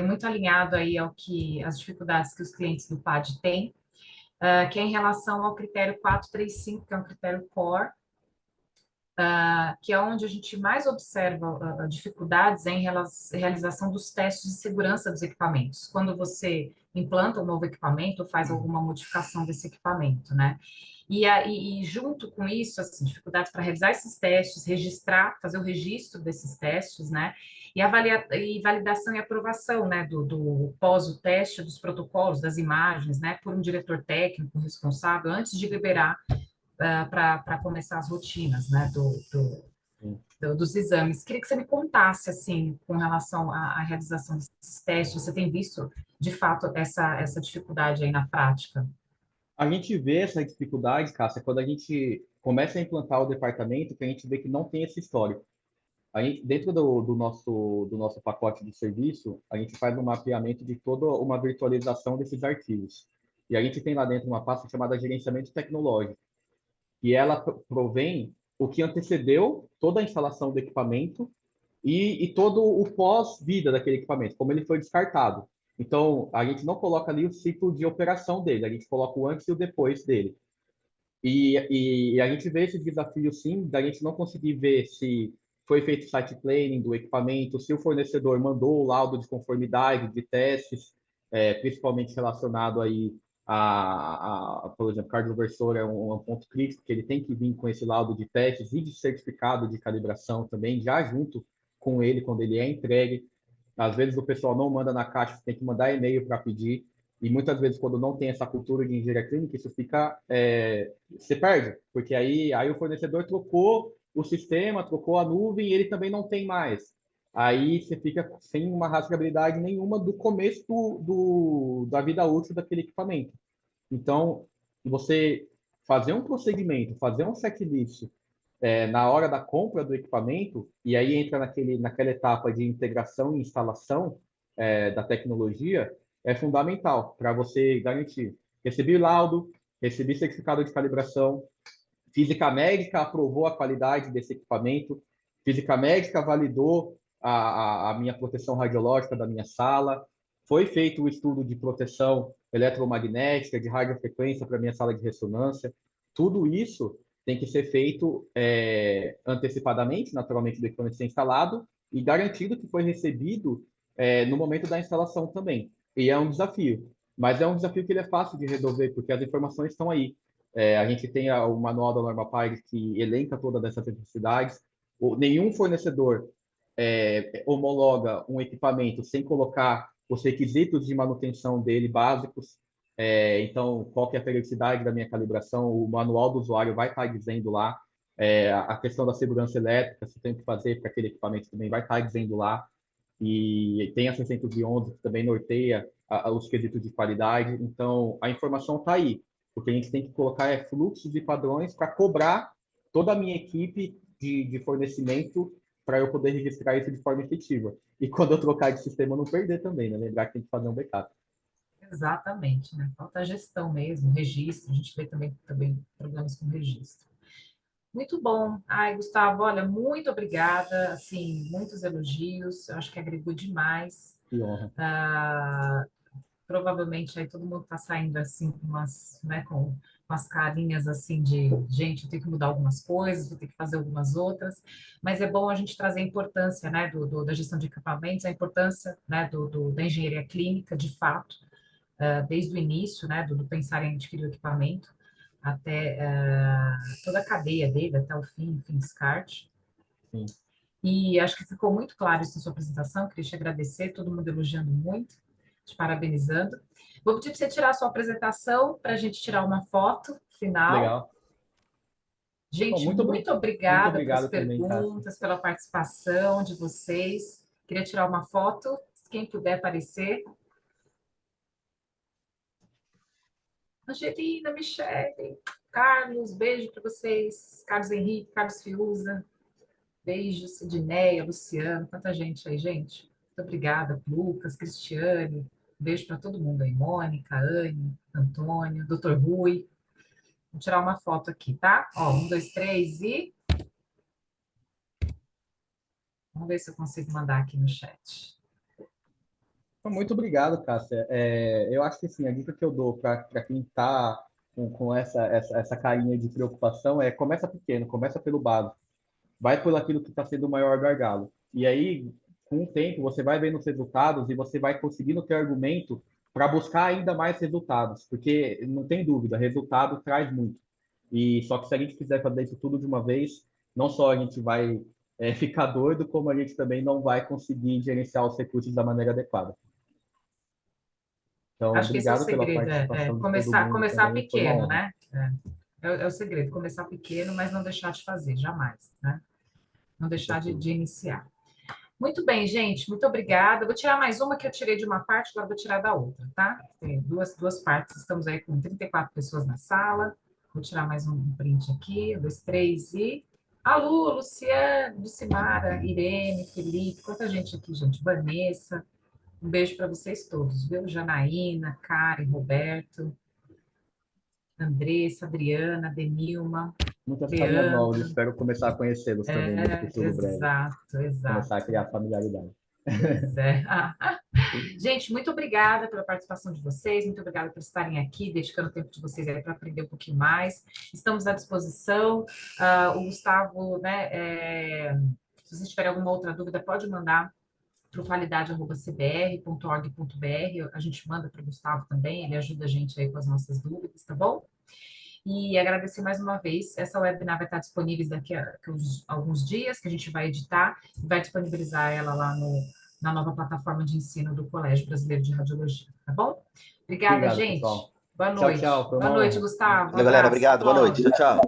muito alinhado aí ao que as dificuldades que os clientes do PAD têm, que é em relação ao critério 435, que é um critério core, que é onde a gente mais observa dificuldades em realização dos testes de segurança dos equipamentos, quando você implanta um novo equipamento ou faz alguma modificação desse equipamento, né? E junto com isso, assim, dificuldades para realizar esses testes, registrar, fazer o registro desses testes, né? E validação e aprovação, né, do pós o teste dos protocolos, das imagens, né, por um diretor técnico responsável antes de liberar para começar as rotinas, né, dos exames. Queria que você me contasse, assim, com relação à realização desses testes, você tem visto, de fato, essa dificuldade aí na prática? A gente vê essa dificuldade, Cássia, quando a gente começa a implantar o departamento, que a gente vê que não tem esse histórico. A gente, dentro do nosso pacote de serviço, a gente faz um mapeamento de toda uma virtualização desses arquivos. E a gente tem lá dentro uma pasta chamada gerenciamento tecnológico, e ela provém o que antecedeu toda a instalação do equipamento e todo o pós-vida daquele equipamento, como ele foi descartado. Então, a gente não coloca ali o ciclo de operação dele, a gente coloca o antes e o depois dele. E a gente vê esse desafio, sim, da gente não conseguir ver se foi feito site planning do equipamento, se o fornecedor mandou o laudo de conformidade, de testes, principalmente relacionado aí por exemplo, cardioversor é um ponto crítico, que ele tem que vir com esse laudo de testes e de certificado de calibração também, já junto com ele, quando ele é entregue. Às vezes o pessoal não manda na caixa, você tem que mandar e-mail para pedir. E muitas vezes, quando não tem essa cultura de engenharia clínica, isso fica. Você perde, porque aí o fornecedor trocou o sistema, trocou a nuvem e ele também não tem mais. Aí você fica sem uma rastreabilidade nenhuma do começo da vida útil daquele equipamento. Então, você fazer um procedimento, fazer um checklist na hora da compra do equipamento, e aí entra naquela etapa de integração e instalação da tecnologia, é fundamental para você garantir. Recebi laudo, recebi certificado de calibração, física médica aprovou a qualidade desse equipamento, física médica validou a minha proteção radiológica da minha sala, foi feito o estudo de proteção eletromagnética, de radiofrequência para a minha sala de ressonância. Tudo isso tem que ser feito antecipadamente, naturalmente, do equipamento ser instalado e garantido que foi recebido no momento da instalação também. E é um desafio, mas é um desafio que ele é fácil de resolver, porque as informações estão aí. A gente tem o manual da norma PAI que elenca todas essas necessidades. Nenhum fornecedor homologa um equipamento sem colocar os requisitos de manutenção dele básicos. Então, qual que é a periodicidade da minha calibração? O manual do usuário vai estar dizendo lá. A questão da segurança elétrica, se tem que fazer para aquele equipamento também vai estar dizendo lá. E tem a 611 que também norteia os quesitos de qualidade. Então, a informação está aí. O que a gente tem que colocar é fluxos e padrões para cobrar toda a minha equipe de fornecimento para eu poder registrar isso de forma efetiva. E quando eu trocar de sistema, não perder também, né? Lembrar que tem que fazer um backup. Exatamente, né? Falta gestão mesmo, registro, a gente vê também problemas com registro. Muito bom. Ai, Gustavo, olha, muito obrigada, assim, muitos elogios, eu acho que agregou demais. Que honra. Provavelmente aí todo mundo está saindo assim com umas, né, com umas carinhas assim de, gente, eu tenho que mudar algumas coisas, vou ter que fazer algumas outras, mas é bom a gente trazer a importância, né, da gestão de equipamentos, a importância, né, da engenharia clínica, de fato, desde o início, né, do pensar em adquirir o equipamento, até toda a cadeia dele, até o fim descarte. Sim. E acho que ficou muito claro isso na sua apresentação, queria te agradecer, todo mundo elogiando muito. te parabenizando. Vou pedir para você tirar a sua apresentação para a gente tirar uma foto final. Legal. Bom, Gente, muito muito obrigada pelas obrigado também, Cássia. perguntas, pela participação de vocês. Queria tirar uma foto, quem puder aparecer. Angelina, Michele, Carlos, beijo para vocês. Carlos Henrique, Carlos Fiuza, beijo, Sidneia, Luciano, tanta gente aí, gente. Muito obrigada, Lucas, Cristiane, beijo para todo mundo aí, Mônica, Anne, Antônio, Dr. Rui. Vou tirar uma foto aqui, tá? Ó, 1, 2, 3 e... Vamos ver se eu consigo mandar aqui no chat. Então, muito obrigado, Cássia. Eu acho que assim, a dica que eu dou para quem está com essa carinha de preocupação é começa pequeno, começa pelo básico. Vai por aquilo que está sendo o maior gargalo. E aí, com o tempo, você vai vendo os resultados e você vai conseguindo ter argumento para buscar ainda mais resultados, porque não tem dúvida, resultado traz muito. E só que se a gente quiser fazer isso tudo de uma vez, não só a gente vai ficar doido, como a gente também não vai conseguir gerenciar os recursos da maneira adequada. Então, Acho que esse é o obrigado pela segredo, participação de todo começar, mundo começar também, foi uma pequeno, honra. né? É o segredo, começar pequeno, mas não deixar de fazer, jamais, né? Não Com deixar certeza. de iniciar. Muito bem, gente, muito obrigada. Vou tirar mais uma que eu tirei de uma parte, agora vou tirar da outra, tá? Tem duas partes, estamos aí com 34 pessoas na sala. Vou tirar mais um print aqui, 1, 2, 3 e... Alô, Luciano, Lucimara, Irene, Felipe, quanta gente aqui, gente. Vanessa, um beijo para vocês todos, viu? Janaína, Karen, Roberto, Andressa, Adriana, Denilma, Muitas carinhas novas, Leandro. espero começar a conhecê-los também no futuro breve. Exato, Começar a exato. criar familiaridade. Pois é. Gente, muito obrigada pela participação de vocês, muito obrigada por estarem aqui, dedicando o tempo de vocês aí para aprender um pouquinho mais. Estamos à disposição. O Gustavo, né, se vocês tiverem alguma outra dúvida, pode mandar para o qualidade@cbr.org.br. A gente manda para o Gustavo também, ele ajuda a gente aí com as nossas dúvidas, tá bom? E agradecer mais uma vez. Essa webinar vai estar disponível daqui a alguns dias, que a gente vai editar e vai disponibilizar ela lá na nova plataforma de ensino do Colégio Brasileiro de Radiologia, tá bom? Obrigada, Obrigado, gente. pessoal. Boa Tchau, noite. tchau. Foi Boa uma noite, honra. Gustavo. Um Valeu, galera. abraço. Obrigado. Boa noite. Tchau, tchau.